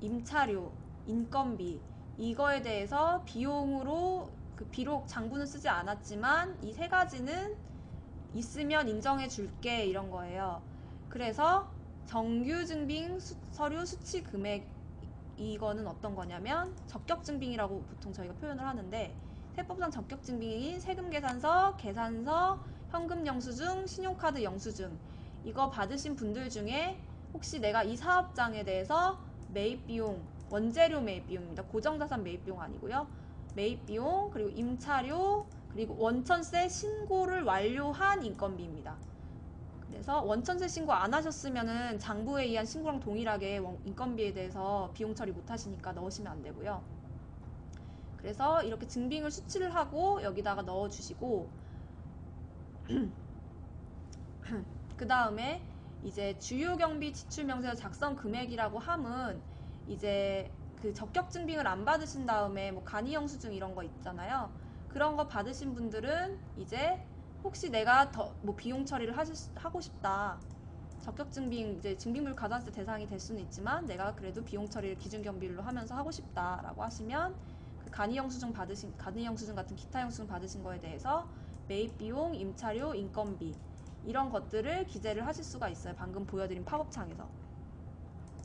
임차료, 인건비, 이거에 대해서 비용으로 비록 장부는 쓰지 않았지만 이 세 가지는 있으면 인정해 줄게, 이런 거예요. 그래서 정규 증빙 서류 수치 금액, 이거는 어떤 거냐면 적격 증빙이라고 보통 저희가 표현을 하는데, 세법상 적격 증빙이 세금 계산서, 계산서, 현금 영수증, 신용카드 영수증, 이거 받으신 분들 중에 혹시 내가 이 사업장에 대해서 매입 비용, 원재료 매입 비용입니다. 고정자산 매입 비용 아니고요. 매입 비용, 그리고 임차료, 그리고 원천세 신고를 완료한 인건비입니다. 그래서 원천세 신고 안 하셨으면은 장부에 의한 신고랑 동일하게 인건비에 대해서 비용 처리 못 하시니까 넣으시면 안 되고요. 그래서 이렇게 증빙을 수치를 하고 여기다가 넣어 주시고, 그 다음에 이제 주요 경비 지출 명세서 작성 금액이라고 함은 이제 그 적격 증빙을 안 받으신 다음에 뭐 간이 영수증 이런 거 있잖아요. 그런 거 받으신 분들은 이제 혹시 내가 더 뭐 비용 처리를 하고 싶다, 적격 증빙 이제 증빙물 가산세 대상이 될 수는 있지만 내가 그래도 비용 처리를 기준 경비율로 하면서 하고 싶다라고 하시면 그 간이 영수증 같은 기타 영수증 받으신 거에 대해서 매입 비용, 임차료, 인건비 이런 것들을 기재를 하실 수가 있어요. 방금 보여드린 팝업창에서.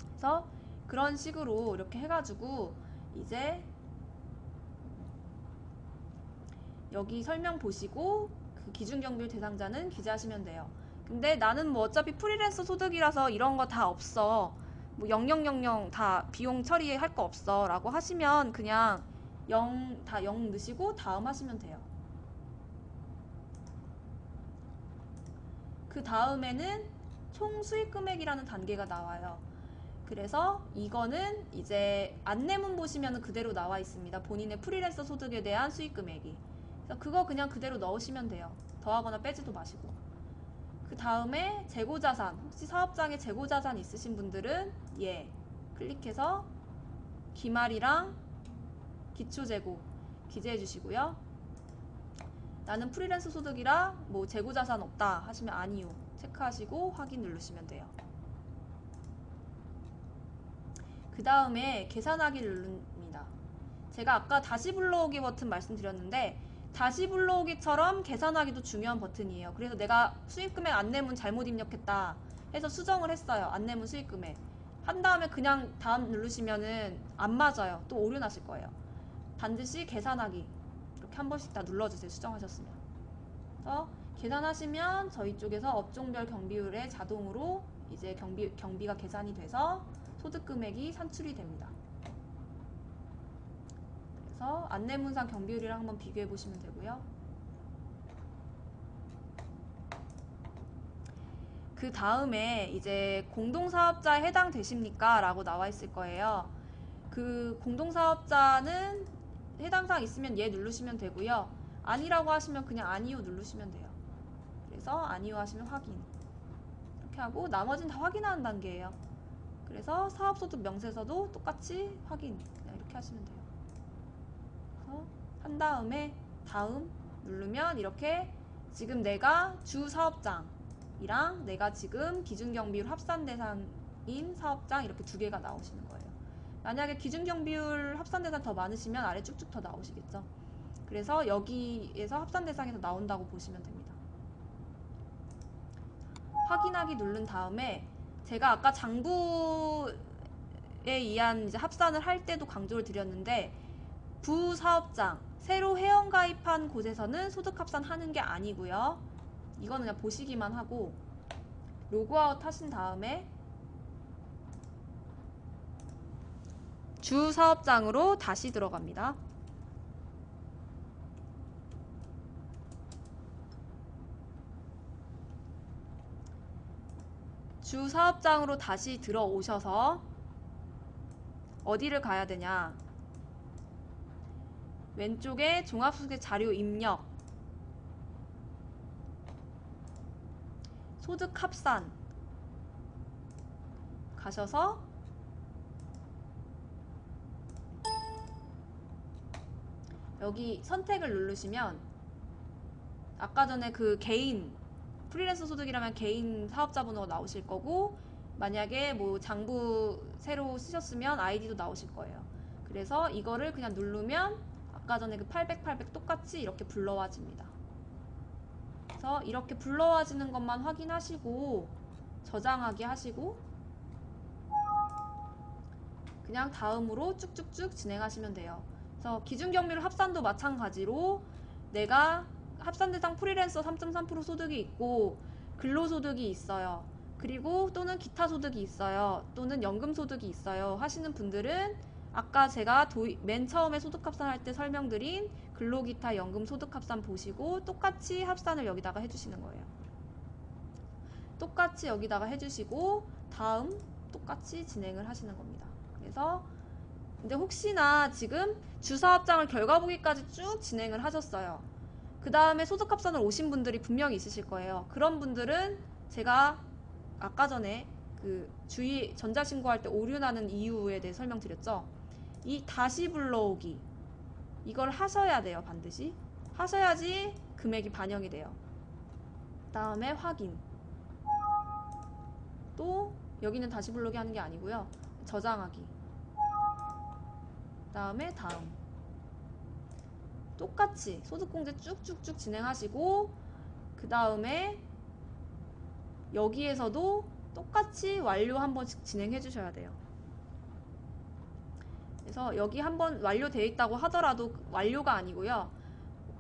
그래서 그런 식으로 이렇게 해가지고 이제 여기 설명 보시고 그 기준경비율 대상자는 기재하시면 돼요. 근데 나는 뭐 어차피 프리랜서 소득이라서 이런 거 다 없어, 뭐 0000 다 비용 처리할 거 없어 라고 하시면 그냥 0 넣으시고 다음 하시면 돼요. 그 다음에는 총 수익 금액이라는 단계가 나와요. 그래서 이거는 이제 안내문 보시면 그대로 나와 있습니다. 본인의 프리랜서 소득에 대한 수익 금액이. 그래서 그거 그냥 그대로 넣으시면 돼요. 더하거나 빼지도 마시고. 그 다음에 재고자산, 혹시 사업장에 재고자산 있으신 분들은 클릭해서 기말이랑 기초재고 기재해 주시고요. 나는 프리랜서 소득이라 뭐 재고자산 없다 하시면 아니요 체크하시고 확인 누르시면 돼요. 그 다음에 계산하기 누릅니다. 제가 아까 다시 불러오기 버튼 말씀드렸는데, 다시 불러오기처럼 계산하기도 중요한 버튼이에요. 그래서 내가 수익금액 안내문 잘못 입력했다 해서 수정을 했어요. 안내문 수익금액 한 다음에 그냥 다음 누르시면은 안 맞아요. 또 오류 나실 거예요. 반드시 계산하기 이렇게 한 번씩 다 눌러주세요. 수정하셨으면. 그래서 계산하시면 저희 쪽에서 업종별 경비율에 자동으로 이제 경비가 계산이 돼서 소득 금액이 산출이 됩니다. 그래서 안내문상 경비율이랑 한번 비교해 보시면 되고요. 그 다음에 이제 공동사업자에 해당되십니까? 라고 나와 있을 거예요. 그 공동사업자는 해당 사항 있으면 누르시면 되고요. 아니라고 하시면 그냥 아니요 누르시면 돼요. 그래서 아니요 하시면 확인. 이렇게 하고 나머지는 다 확인하는 단계예요. 그래서 사업소득 명세서도 똑같이 확인 그냥 이렇게 하시면 돼요. 그래서 한 다음에 다음 누르면 이렇게 지금 내가 주 사업장이랑 내가 지금 기준경비율 합산 대상인 사업장 이렇게 두 개가 나오시는 거예요. 만약에 기준경비율 합산 대상 더 많으시면 아래 쭉쭉 더 나오시겠죠. 그래서 여기에서 합산 대상에서 나온다고 보시면 됩니다. 확인하기 누른 다음에 제가 아까 장부에 의한 이제 합산을 할 때도 강조를 드렸는데 부사업장 새로 회원가입한 곳에서는 소득 합산하는 게 아니고요. 이거는 그냥 보시기만 하고 로그아웃 하신 다음에 주 사업장으로 다시 들어갑니다. 주 사업장으로 다시 들어오셔서 어디를 가야 되냐? 왼쪽에 종합소득 자료 입력, 소득 합산 가셔서 여기 선택을 누르시면 아까 전에 그 개인 프리랜서 소득이라면 개인 사업자 번호가 나오실 거고 만약에 뭐 장부 새로 쓰셨으면 아이디도 나오실 거예요. 그래서 이거를 그냥 누르면 아까 전에 그 800, 800 똑같이 이렇게 불러와집니다. 그래서 이렇게 불러와지는 것만 확인하시고 저장하기 하시고 그냥 다음으로 쭉쭉쭉 진행하시면 돼요. 그래서 기준경비율 합산도 마찬가지로 내가 합산 대상 프리랜서 3.3% 소득이 있고 근로소득이 있어요. 그리고 또는 기타 소득이 있어요. 또는 연금 소득이 있어요. 하시는 분들은 아까 제가 맨 처음에 소득 합산할 때 설명드린 근로기타 연금 소득 합산 보시고 똑같이 합산을 여기다가 해주시는 거예요. 똑같이 여기다가 해주시고 다음 똑같이 진행을 하시는 겁니다. 그래서 근데 혹시나 지금 주사업장을 결과보기까지 쭉 진행을 하셨어요. 그 다음에 소득합산을 오신 분들이 분명히 있으실 거예요. 그런 분들은 제가 아까 전에 그 주의 전자신고할 때 오류나는 이유에 대해 설명드렸죠. 이 다시 불러오기 이걸 하셔야 돼요. 반드시 하셔야지 금액이 반영이 돼요. 그 다음에 확인 또 여기는 다시 불러오기 하는 게 아니고요. 저장하기 그 다음에 다음 똑같이 소득공제 쭉쭉쭉 진행하시고 그 다음에 여기에서도 똑같이 완료 한 번씩 진행해 주셔야 돼요. 그래서 여기 한번 완료되어 있다고 하더라도 완료가 아니고요.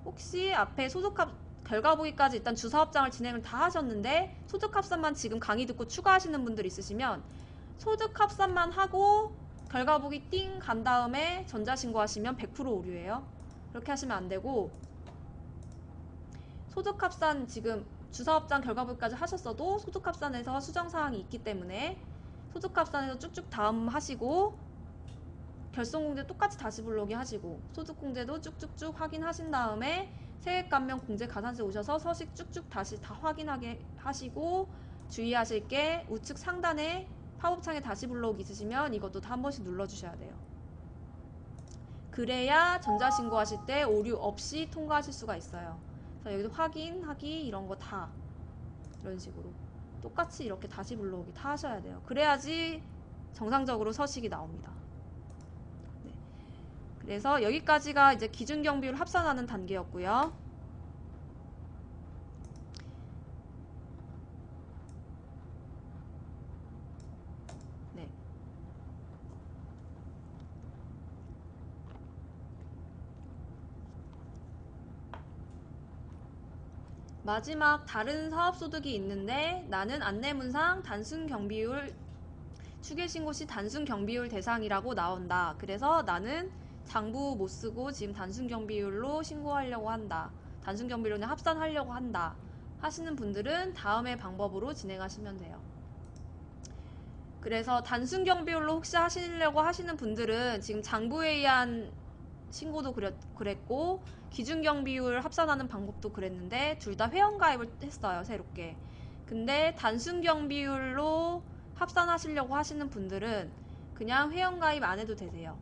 혹시 앞에 소득합 결과보기까지 일단 주사업장을 진행을 다 하셨는데 소득합산만 지금 강의 듣고 추가하시는 분들 있으시면 소득합산만 하고 결과보기 띵 간 다음에 전자신고하시면 100% 오류예요. 그렇게 하시면 안 되고 소득합산 지금 주사업장 결과보기까지 하셨어도 소득합산에서 수정사항이 있기 때문에 소득합산에서 쭉쭉 다음 하시고 결손공제 똑같이 다시 불러오기 하시고 소득공제도 쭉쭉쭉 확인하신 다음에 세액감면 공제 가산세 오셔서 서식 쭉쭉 다시 다 확인하게 하시고 주의하실 게 우측 상단에 팝업창에 다시 불러오기 있으시면 이것도 다 한 번씩 눌러주셔야 돼요. 그래야 전자신고하실 때 오류 없이 통과하실 수가 있어요. 그래서 여기도 확인하기 이런 거 다 이런 식으로 똑같이 이렇게 다시 불러오기 다 하셔야 돼요. 그래야지 정상적으로 서식이 나옵니다. 네. 그래서 여기까지가 이제 기준경비율 합산하는 단계였고요. 네. 마지막 다른 사업소득이 있는데 나는 안내문상 단순경비율 추계신고 시 단순경비율 대상이라고 나온다. 그래서 나는 장부 못 쓰고 지금 단순경비율로 신고하려고 한다. 단순경비율로 합산하려고 한다. 하시는 분들은 다음의 방법으로 진행하시면 돼요. 그래서 단순경비율로 혹시 하시려고 하시는 분들은 지금 장부에 의한 신고도 그랬고 기준경비율 합산하는 방법도 그랬는데 둘 다 회원가입을 했어요. 새롭게. 근데 단순경 비율로 합산하시려고 하시는 분들은 그냥 회원가입 안 해도 되세요.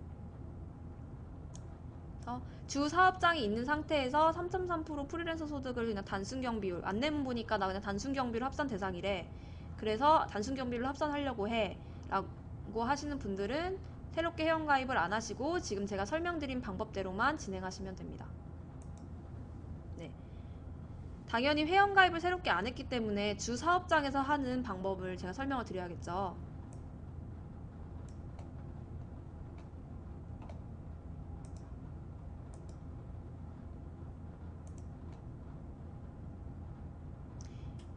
주 사업장이 있는 상태에서 3.3% 프리랜서 소득을 그냥 단순경 비율, 안내문 보니까 나 그냥 단순경 비율 합산 대상이래. 그래서 단순경 비율로 합산하려고 해 라고 하시는 분들은 새롭게 회원가입을 안 하시고 지금 제가 설명드린 방법대로만 진행하시면 됩니다. 네. 당연히 회원가입을 새롭게 안 했기 때문에 주 사업장에서 하는 방법을 제가 설명을 드려야겠죠.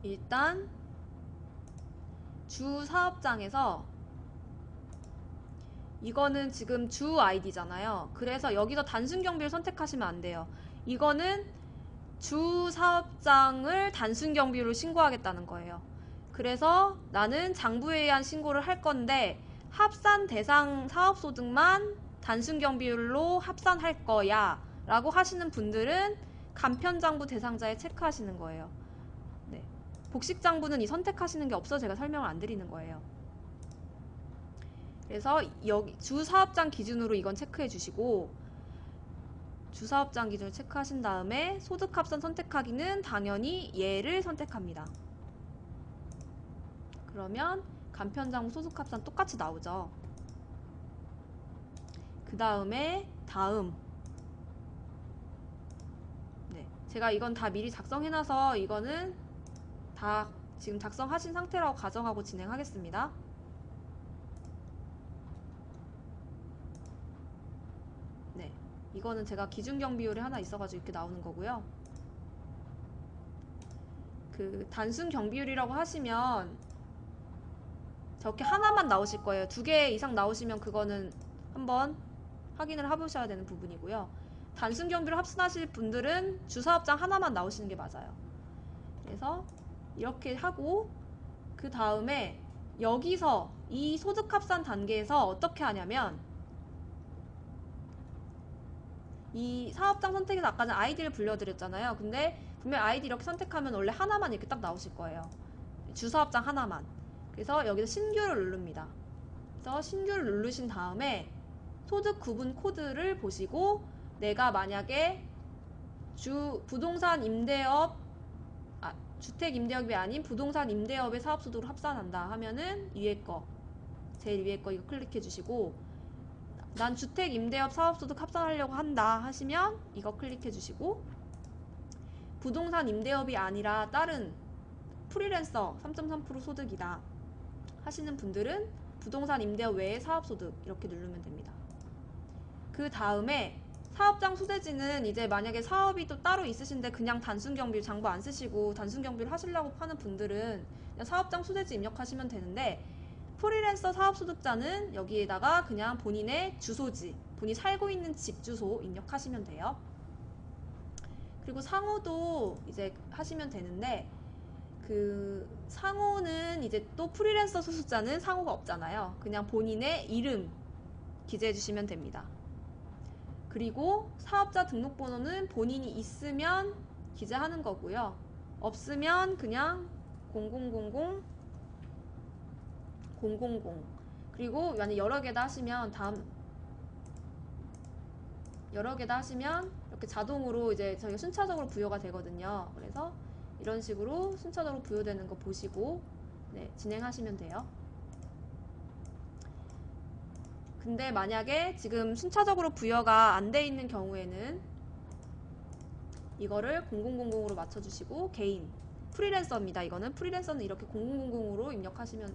일단 주 사업장에서 이거는 지금 주 아이디잖아요. 그래서 여기서 단순 경비를 선택하시면 안 돼요. 이거는 주 사업장을 단순 경비로 신고하겠다는 거예요. 그래서 나는 장부에 의한 신고를 할 건데 합산 대상 사업소득만 단순 경비율로 합산할 거야 라고 하시는 분들은 간편장부 대상자에 체크하시는 거예요. 네. 복식장부는 이 선택하시는 게 없어서 제가 설명을 안 드리는 거예요. 그래서 여기 주사업장 기준으로 이건 체크해 주시고 주사업장 기준으로 체크하신 다음에 소득합산 선택하기는 당연히 얘를 선택합니다. 그러면 간편장부 소득합산 똑같이 나오죠. 그 다음에 다음 네, 제가 이건 다 미리 작성해놔서 이거는 다 지금 작성하신 상태라고 가정하고 진행하겠습니다. 네, 이거는 제가 기준경 비율이 하나 있어가지고 이렇게 나오는 거고요. 그 단순 경비율이라고 하시면 저렇게 하나만 나오실 거예요. 2개 이상 나오시면 그거는 한번 확인을 해보셔야 되는 부분이고요. 단순 경비를 합산하실 분들은 주사업장 하나만 나오시는 게 맞아요. 그래서 이렇게 하고 그 다음에 여기서 이 소득합산 단계에서 어떻게 하냐면 이 사업장 선택에서 아까는 아이디를 불려드렸잖아요. 근데 분명 아이디 이렇게 선택하면 원래 하나만 이렇게 딱 나오실 거예요. 주사업장 하나만. 그래서 여기서 신규를 누릅니다. 그래서 신규를 누르신 다음에 소득 구분 코드를 보시고 내가 만약에 부동산 임대업 주택 임대업이 아닌 부동산 임대업의 사업소득을 합산한다 하면은 위에 거 제일 위에 거 이거 클릭해 주시고 난 주택 임대업 사업소득 합산하려고 한다 하시면 이거 클릭해 주시고 부동산 임대업이 아니라 다른 프리랜서 3.3% 소득이다 하시는 분들은 부동산 임대업 외의 사업소득 이렇게 누르면 됩니다. 그 다음에 사업장 소재지는 이제 만약에 사업이 또 따로 있으신데 그냥 단순경비율 장부 안 쓰시고 단순경비율 하시려고 하는 분들은 그냥 사업장 소재지 입력하시면 되는데 프리랜서 사업소득자는 여기에다가 그냥 본인의 주소지, 본인이 살고 있는 집 주소 입력하시면 돼요. 그리고 상호도 이제 하시면 되는데 그 상호는 이제 또 프리랜서 소속자는 상호가 없잖아요. 그냥 본인의 이름 기재해 주시면 됩니다. 그리고 사업자 등록번호는 본인이 있으면 기재하는 거고요. 없으면 그냥 0000 000 그리고 만약 여러 개다 하시면 여러 개다 하시면 이렇게 자동으로 이제 저희가 순차적으로 부여가 되거든요. 그래서 이런 식으로 순차적으로 부여되는 거 보시고 네, 진행하시면 돼요. 근데 만약에 지금 순차적으로 부여가 안 돼 있는 경우에는 이거를 0000으로 맞춰주시고 개인 프리랜서입니다. 이거는 프리랜서는 이렇게 0000으로 입력하시면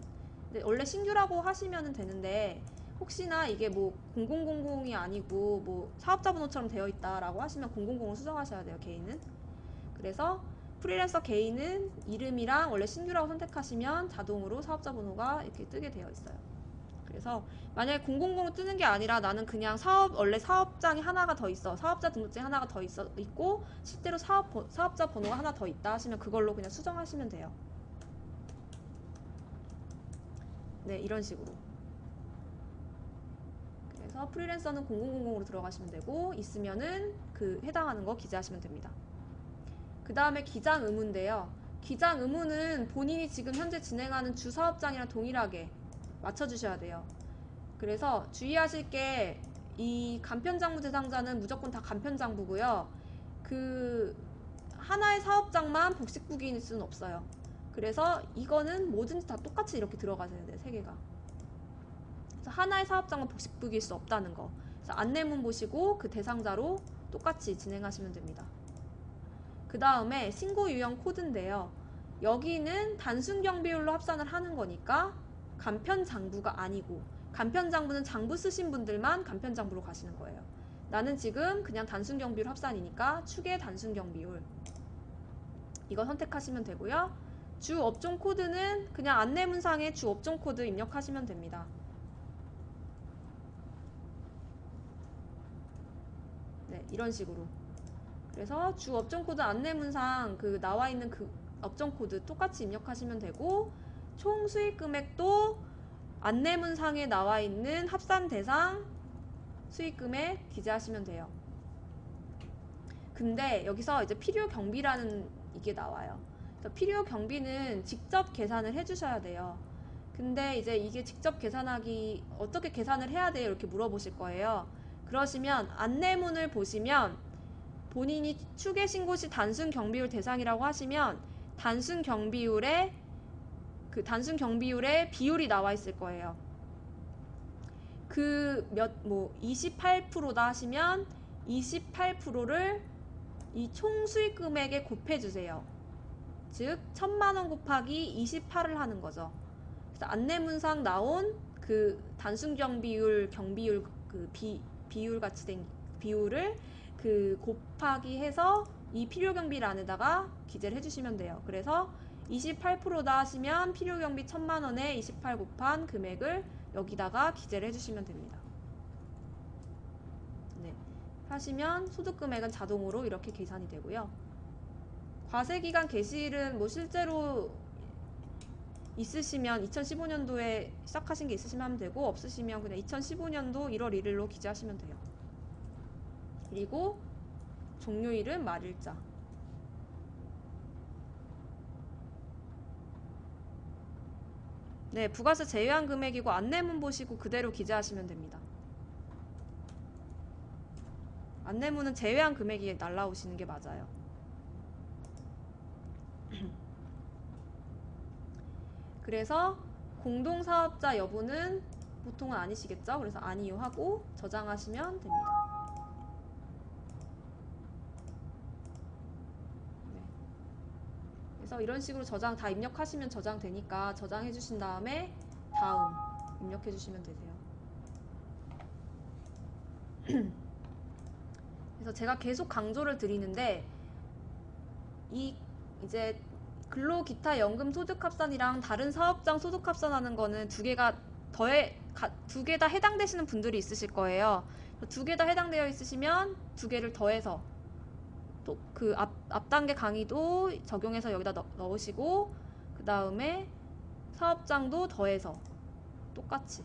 원래 신규라고 하시면 되는데 혹시나 이게 뭐 0000이 아니고 뭐 사업자 번호처럼 되어 있다라고 하시면 000을 수정하셔야 돼요. 개인은. 그래서 프리랜서 개인은 이름이랑 원래 신규라고 선택하시면 자동으로 사업자 번호가 이렇게 뜨게 되어 있어요. 그래서 만약에 000으로 뜨는 게 아니라 나는 그냥 원래 사업장이 하나가 더 있어. 사업자 등록증이 하나가 더 있고 실제로 사업자 번호가 하나 더 있다 하시면 그걸로 그냥 수정하시면 돼요. 네, 이런 식으로. 그래서 프리랜서는 0000으로 들어가시면 되고 있으면은 그 해당하는 거 기재하시면 됩니다. 그 다음에 기장 의무인데요. 기장 의무는 본인이 지금 현재 진행하는 주 사업장이랑 동일하게 맞춰주셔야 돼요. 그래서 주의하실 게 이 간편장부 대상자는 무조건 다 간편장부고요. 그 하나의 사업장만 복식부기일 수는 없어요. 그래서 이거는 뭐든지 다 똑같이 이렇게 들어가셔야 돼요. 세 개가. 그래서 하나의 사업장만 복식부기일 수 없다는 거. 그래서 안내문 보시고 그 대상자로 똑같이 진행하시면 됩니다. 그 다음에 신고 유형 코드인데요. 여기는 단순 경비율로 합산을 하는 거니까 간편장부가 아니고, 간편장부는 장부 쓰신 분들만 간편장부로 가시는 거예요. 나는 지금 그냥 단순 경비율 합산이니까 추계 단순 경비율 이거 선택하시면 되고요. 주 업종 코드는 그냥 안내문상에 주 업종 코드 입력하시면 됩니다. 네, 이런 식으로. 그래서 주 업종 코드 안내문상 그 나와 있는 그 업종 코드 똑같이 입력하시면 되고, 총 수익 금액도 안내문상에 나와 있는 합산 대상 수익 금액 기재하시면 돼요. 근데 여기서 이제 필요 경비라는 이게 나와요. 그래서 필요 경비는 직접 계산을 해주셔야 돼요. 근데 이제 이게 직접 계산하기 어떻게 계산을 해야 돼요? 이렇게 물어보실 거예요. 그러시면 안내문을 보시면 본인이 추계 신고 시 단순 경비율 대상이라고 하시면 단순 경비율의 비율이 나와 있을 거예요. 그 28%다 하시면 28%를 이 총 수익 금액에 곱해주세요. 즉 1000만원 곱하기 28을 하는 거죠. 그래서 안내문상 나온 그 단순 경비율 그 비율 같이 된 비율을 그 곱하기 해서 이 필요경비란에다가 기재를 해주시면 돼요. 그래서 28%다 하시면 필요경비 1000만원에 28 곱한 금액을 여기다가 기재를 해주시면 됩니다. 네. 하시면 소득금액은 자동으로 이렇게 계산이 되고요. 과세기간 개시일은 뭐 실제로 있으시면 2015년도에 시작하신 게 있으시면 하면 되고, 없으시면 그냥 2015년도 1월 1일로 기재하시면 돼요. 그리고 종료일은 말일자. 네, 부가세 제외한 금액이고 안내문 보시고 그대로 기재하시면 됩니다. 안내문은 제외한 금액이 날라오시는 게 맞아요. 그래서 공동사업자 여부는 보통은 아니시겠죠? 그래서 아니요 하고 저장하시면 됩니다. 네. 그래서 이런 식으로 저장 다 입력하시면 저장되니까 저장해 주신 다음에 다음 입력해 주시면 되세요. 그래서 제가 계속 강조를 드리는데, 이제 근로기타 연금 소득합산이랑 다른 사업장 소득합산하는 거는 두 개 다 해당되시는 분들이 있으실 거예요. 두 개 다 해당되어 있으시면 두 개를 더해서 또 그 앞 단계 강의도 적용해서 여기다 넣으시고, 그 다음에 사업장도 더해서 똑같이.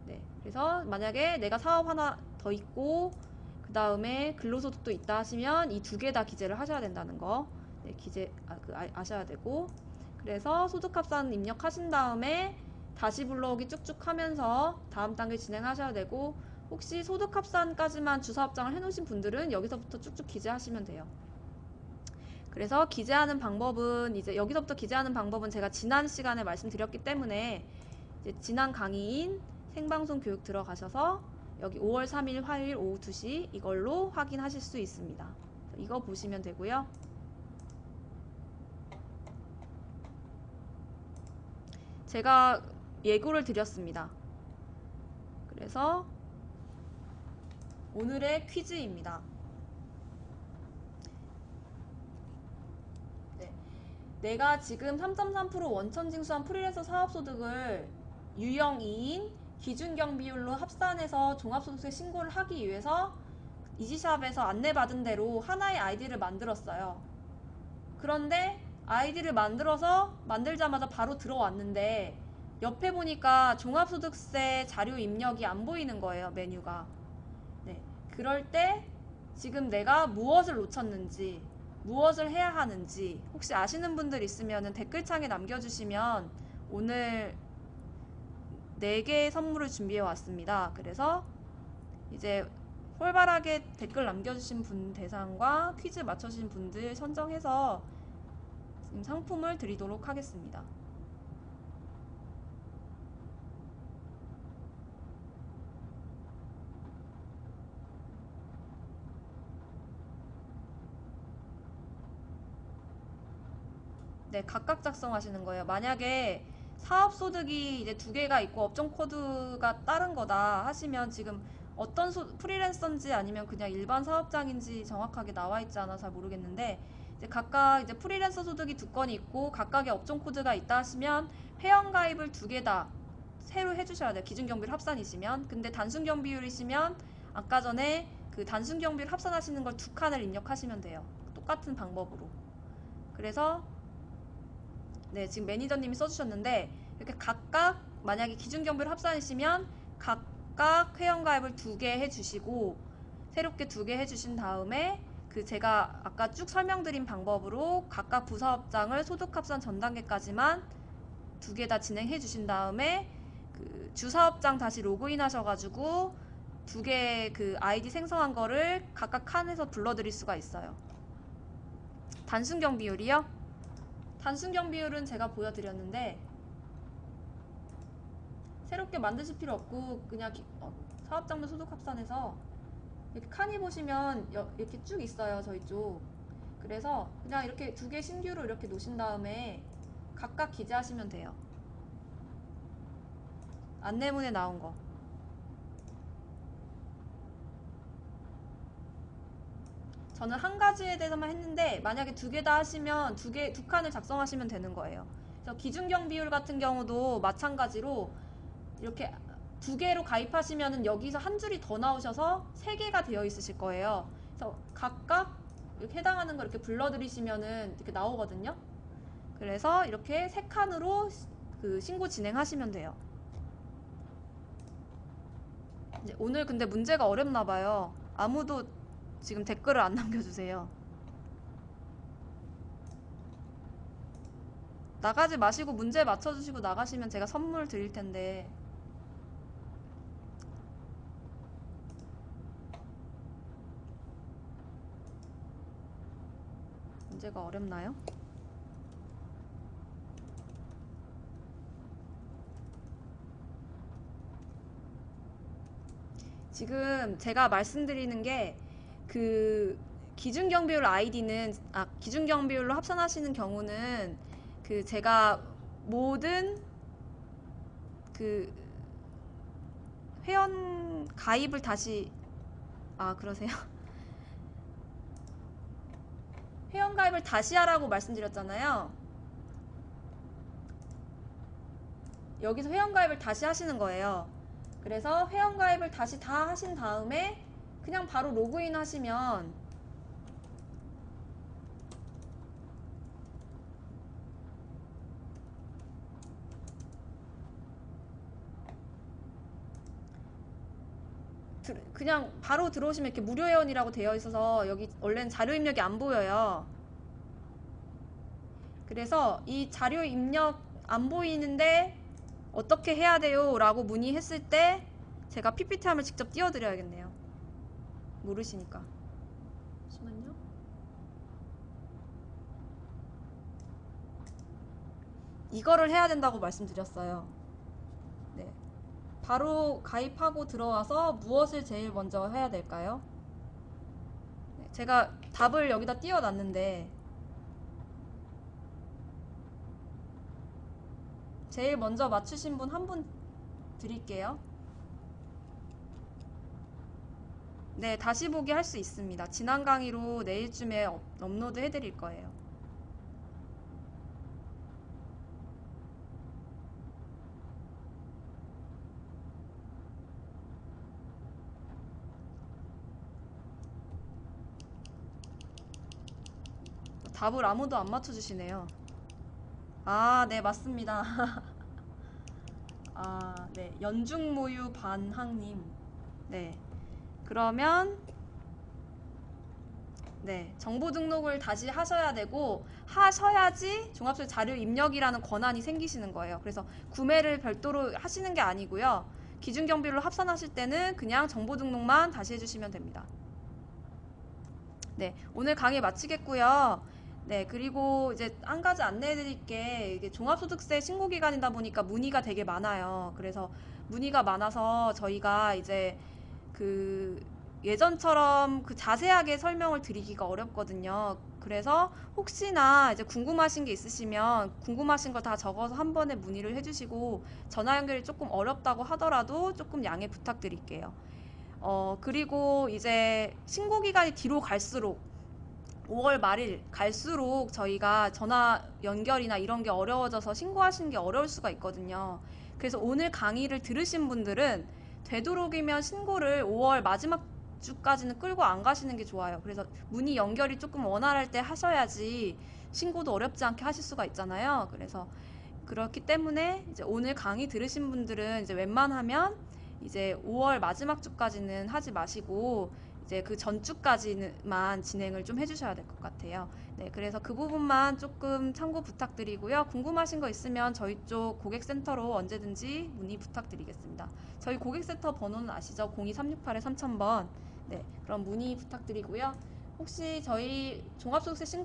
네. 그래서 만약에 내가 사업 하나 더 있고 그 다음에 근로소득도 있다 하시면 이 두 개 다 기재를 하셔야 된다는 거. 네, 아셔야 되고, 그래서 소득합산 입력하신 다음에 다시 불러오기 쭉쭉 하면서 다음 단계 진행하셔야 되고, 혹시 소득합산까지만 주사업장을 해놓으신 분들은 여기서부터 쭉쭉 기재하시면 돼요. 그래서 기재하는 방법은 이제 여기서부터 기재하는 방법은 제가 지난 시간에 말씀드렸기 때문에 이제 지난 강의인 생방송 교육 들어가셔서 여기 5월 3일 화요일 오후 2시 이걸로 확인하실 수 있습니다. 이거 보시면 되고요. 제가 예고를 드렸습니다. 그래서 오늘의 퀴즈입니다. 네. 내가 지금 3.3% 원천징수한 프리랜서 사업소득을 유형 2인 기준경비율로 합산해서 종합소득세 신고를 하기 위해서 이지샵에서 안내받은 대로 하나의 아이디를 만들었어요. 그런데 아이디를 만들자마자 바로 들어왔는데 옆에 보니까 종합소득세 자료 입력이 안 보이는 거예요, 메뉴가. 네. 그럴 때 지금 내가 무엇을 놓쳤는지, 무엇을 해야 하는지 혹시 아시는 분들 있으면 댓글창에 남겨주시면 오늘 4개의 선물을 준비해 왔습니다. 그래서 이제 활발하게 댓글 남겨주신 분 대상과 퀴즈 맞춰주신 분들 선정해서 지금 상품을 드리도록 하겠습니다. 네, 각각 작성하시는 거예요. 만약에 사업소득이 이제 2개가 있고 업종 코드가 다른 거다 하시면 지금 어떤 프리랜서인지 아니면 그냥 일반 사업장인지 정확하게 나와 있지 않아서 잘 모르겠는데 이제 각각 이제 프리랜서 소득이 2건이 있고 각각의 업종 코드가 있다 하시면 회원 가입을 2개 다 새로 해주셔야 돼요. 기준경비율 합산이시면. 근데 단순경비율이시면 아까 전에 그 단순경비율 합산하시는 걸 2칸을 입력하시면 돼요. 똑같은 방법으로. 그래서 네, 지금 매니저님이 써주셨는데 이렇게 각각 만약에 기준경비율 합산이시면 각각 회원가입을 2개 해주시고 새롭게 2개 해주신 다음에 그 제가 아까 쭉 설명드린 방법으로 각각 부사업장을 소득합산 전 단계까지만 2개 다 진행해 주신 다음에 그 주사업장 다시 로그인 하셔가지고 2개 그 아이디 생성한 거를 각각 칸에서 불러드릴 수가 있어요. 단순경비율이요? 단순경비율은 제가 보여드렸는데 새롭게 만드실 필요 없고 그냥 사업장별 소득합산해서 이렇게 칸이 보시면 이렇게 쭉 있어요. 저희 쪽. 그래서 그냥 이렇게 2개 신규로 이렇게 놓으신 다음에 각각 기재하시면 돼요. 안내문에 나온 거. 저는 한 가지에 대해서만 했는데 만약에 2개 다 하시면 2칸을 작성하시면 되는 거예요. 그래서 기준경비율 같은 경우도 마찬가지로 이렇게 2개로 가입하시면은 여기서 한 줄이 더 나오셔서 3개가 되어 있으실 거예요. 그래서 각각 이렇게 해당하는 거 이렇게 불러드리시면은 이렇게 나오거든요. 그래서 이렇게 3칸으로 그 신고 진행하시면 돼요. 오늘 근데 문제가 어렵나 봐요. 아무도 지금 댓글을 안 남겨주세요. 나가지 마시고 문제 맞춰주시고 나가시면 제가 선물 드릴 텐데. 문제가 어렵나요? 지금 제가 말씀드리는 게 그 기준경비율 아이디는 기준경비율로 합산하시는 경우는 그 제가 모든 그 회원 가입을 다시 그러세요? 회원 가입을 다시 하라고 말씀드렸잖아요. 여기서 회원 가입을 다시 하시는 거예요. 그래서 회원 가입을 다시 다 하신 다음에 그냥 바로 로그인 하시면 그냥 바로 들어오시면 이렇게 무료 회원이라고 되어 있어서 여기 원래는 자료 입력이 안 보여요. 그래서 이 자료 입력 안 보이는데 어떻게 해야 돼요? 라고 문의했을 때 제가 PPT함을 직접 띄워드려야겠네요. 모르시니까. 잠시만요. 이거를 해야 된다고 말씀드렸어요. 네. 바로 가입하고 들어와서 무엇을 제일 먼저 해야 될까요? 네, 제가 답을 여기다 띄워놨는데 제일 먼저 맞추신 분 한 분 드릴게요. 네, 다시 보기 할 수 있습니다. 지난 강의로 내일쯤에 업로드 해드릴 거예요. 답을 아무도 안 맞춰주시네요. 네, 맞습니다. 네. 연중모유 반항님. 네. 그러면 네, 정보 등록을 다시 하셔야 되고 하셔야지 종합소득 자료 입력이라는 권한이 생기시는 거예요. 그래서 구매를 별도로 하시는 게 아니고요. 기준경비로 합산하실 때는 그냥 정보 등록만 다시 해주시면 됩니다. 네, 오늘 강의 마치겠고요. 네, 그리고 이제 한 가지 안내해 드릴 게 이게 종합소득세 신고 기간이다 보니까 문의가 되게 많아요. 그래서 문의가 많아서 저희가 이제 그 예전처럼 그 자세하게 설명을 드리기가 어렵거든요. 그래서 혹시나 이제 궁금하신 게 있으시면 궁금하신 거 다 적어서 한 번에 문의를 해주시고 전화 연결이 조금 어렵다고 하더라도 조금 양해 부탁드릴게요. 그리고 이제 신고 기간이 뒤로 갈수록 5월 말일 갈수록 저희가 전화 연결이나 이런 게 어려워져서 신고하시는 게 어려울 수가 있거든요. 그래서 오늘 강의를 들으신 분들은 되도록이면 신고를 5월 마지막 주까지는 끌고 안 가시는 게 좋아요. 그래서 문의 연결이 조금 원활할 때 하셔야지 신고도 어렵지 않게 하실 수가 있잖아요. 그래서 그렇기 때문에 이제 오늘 강의 들으신 분들은 이제 웬만하면 이제 5월 마지막 주까지는 하지 마시고 이제 그 전주까지만 진행을 좀 해주셔야 될 것 같아요. 네, 그래서 그 부분만 조금 참고 부탁드리고요. 궁금하신 거 있으면 저희 쪽 고객센터로 언제든지 문의 부탁드리겠습니다. 저희 고객센터 번호는 아시죠? 02368-3000번. 네, 그럼 문의 부탁드리고요. 혹시 저희 종합소득세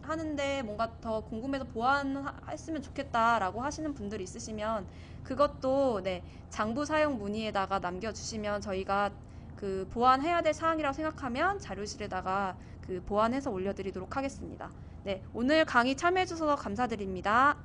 하는데 뭔가 더 궁금해서 보완했으면 좋겠다라고 하시는 분들 있으시면 그것도 네, 장부 사용 문의에다가 남겨주시면 저희가 그 보완해야 될 사항이라고 생각하면 자료실에다가 그 보완해서 올려드리도록 하겠습니다. 네, 오늘 강의 참여해주셔서 감사드립니다.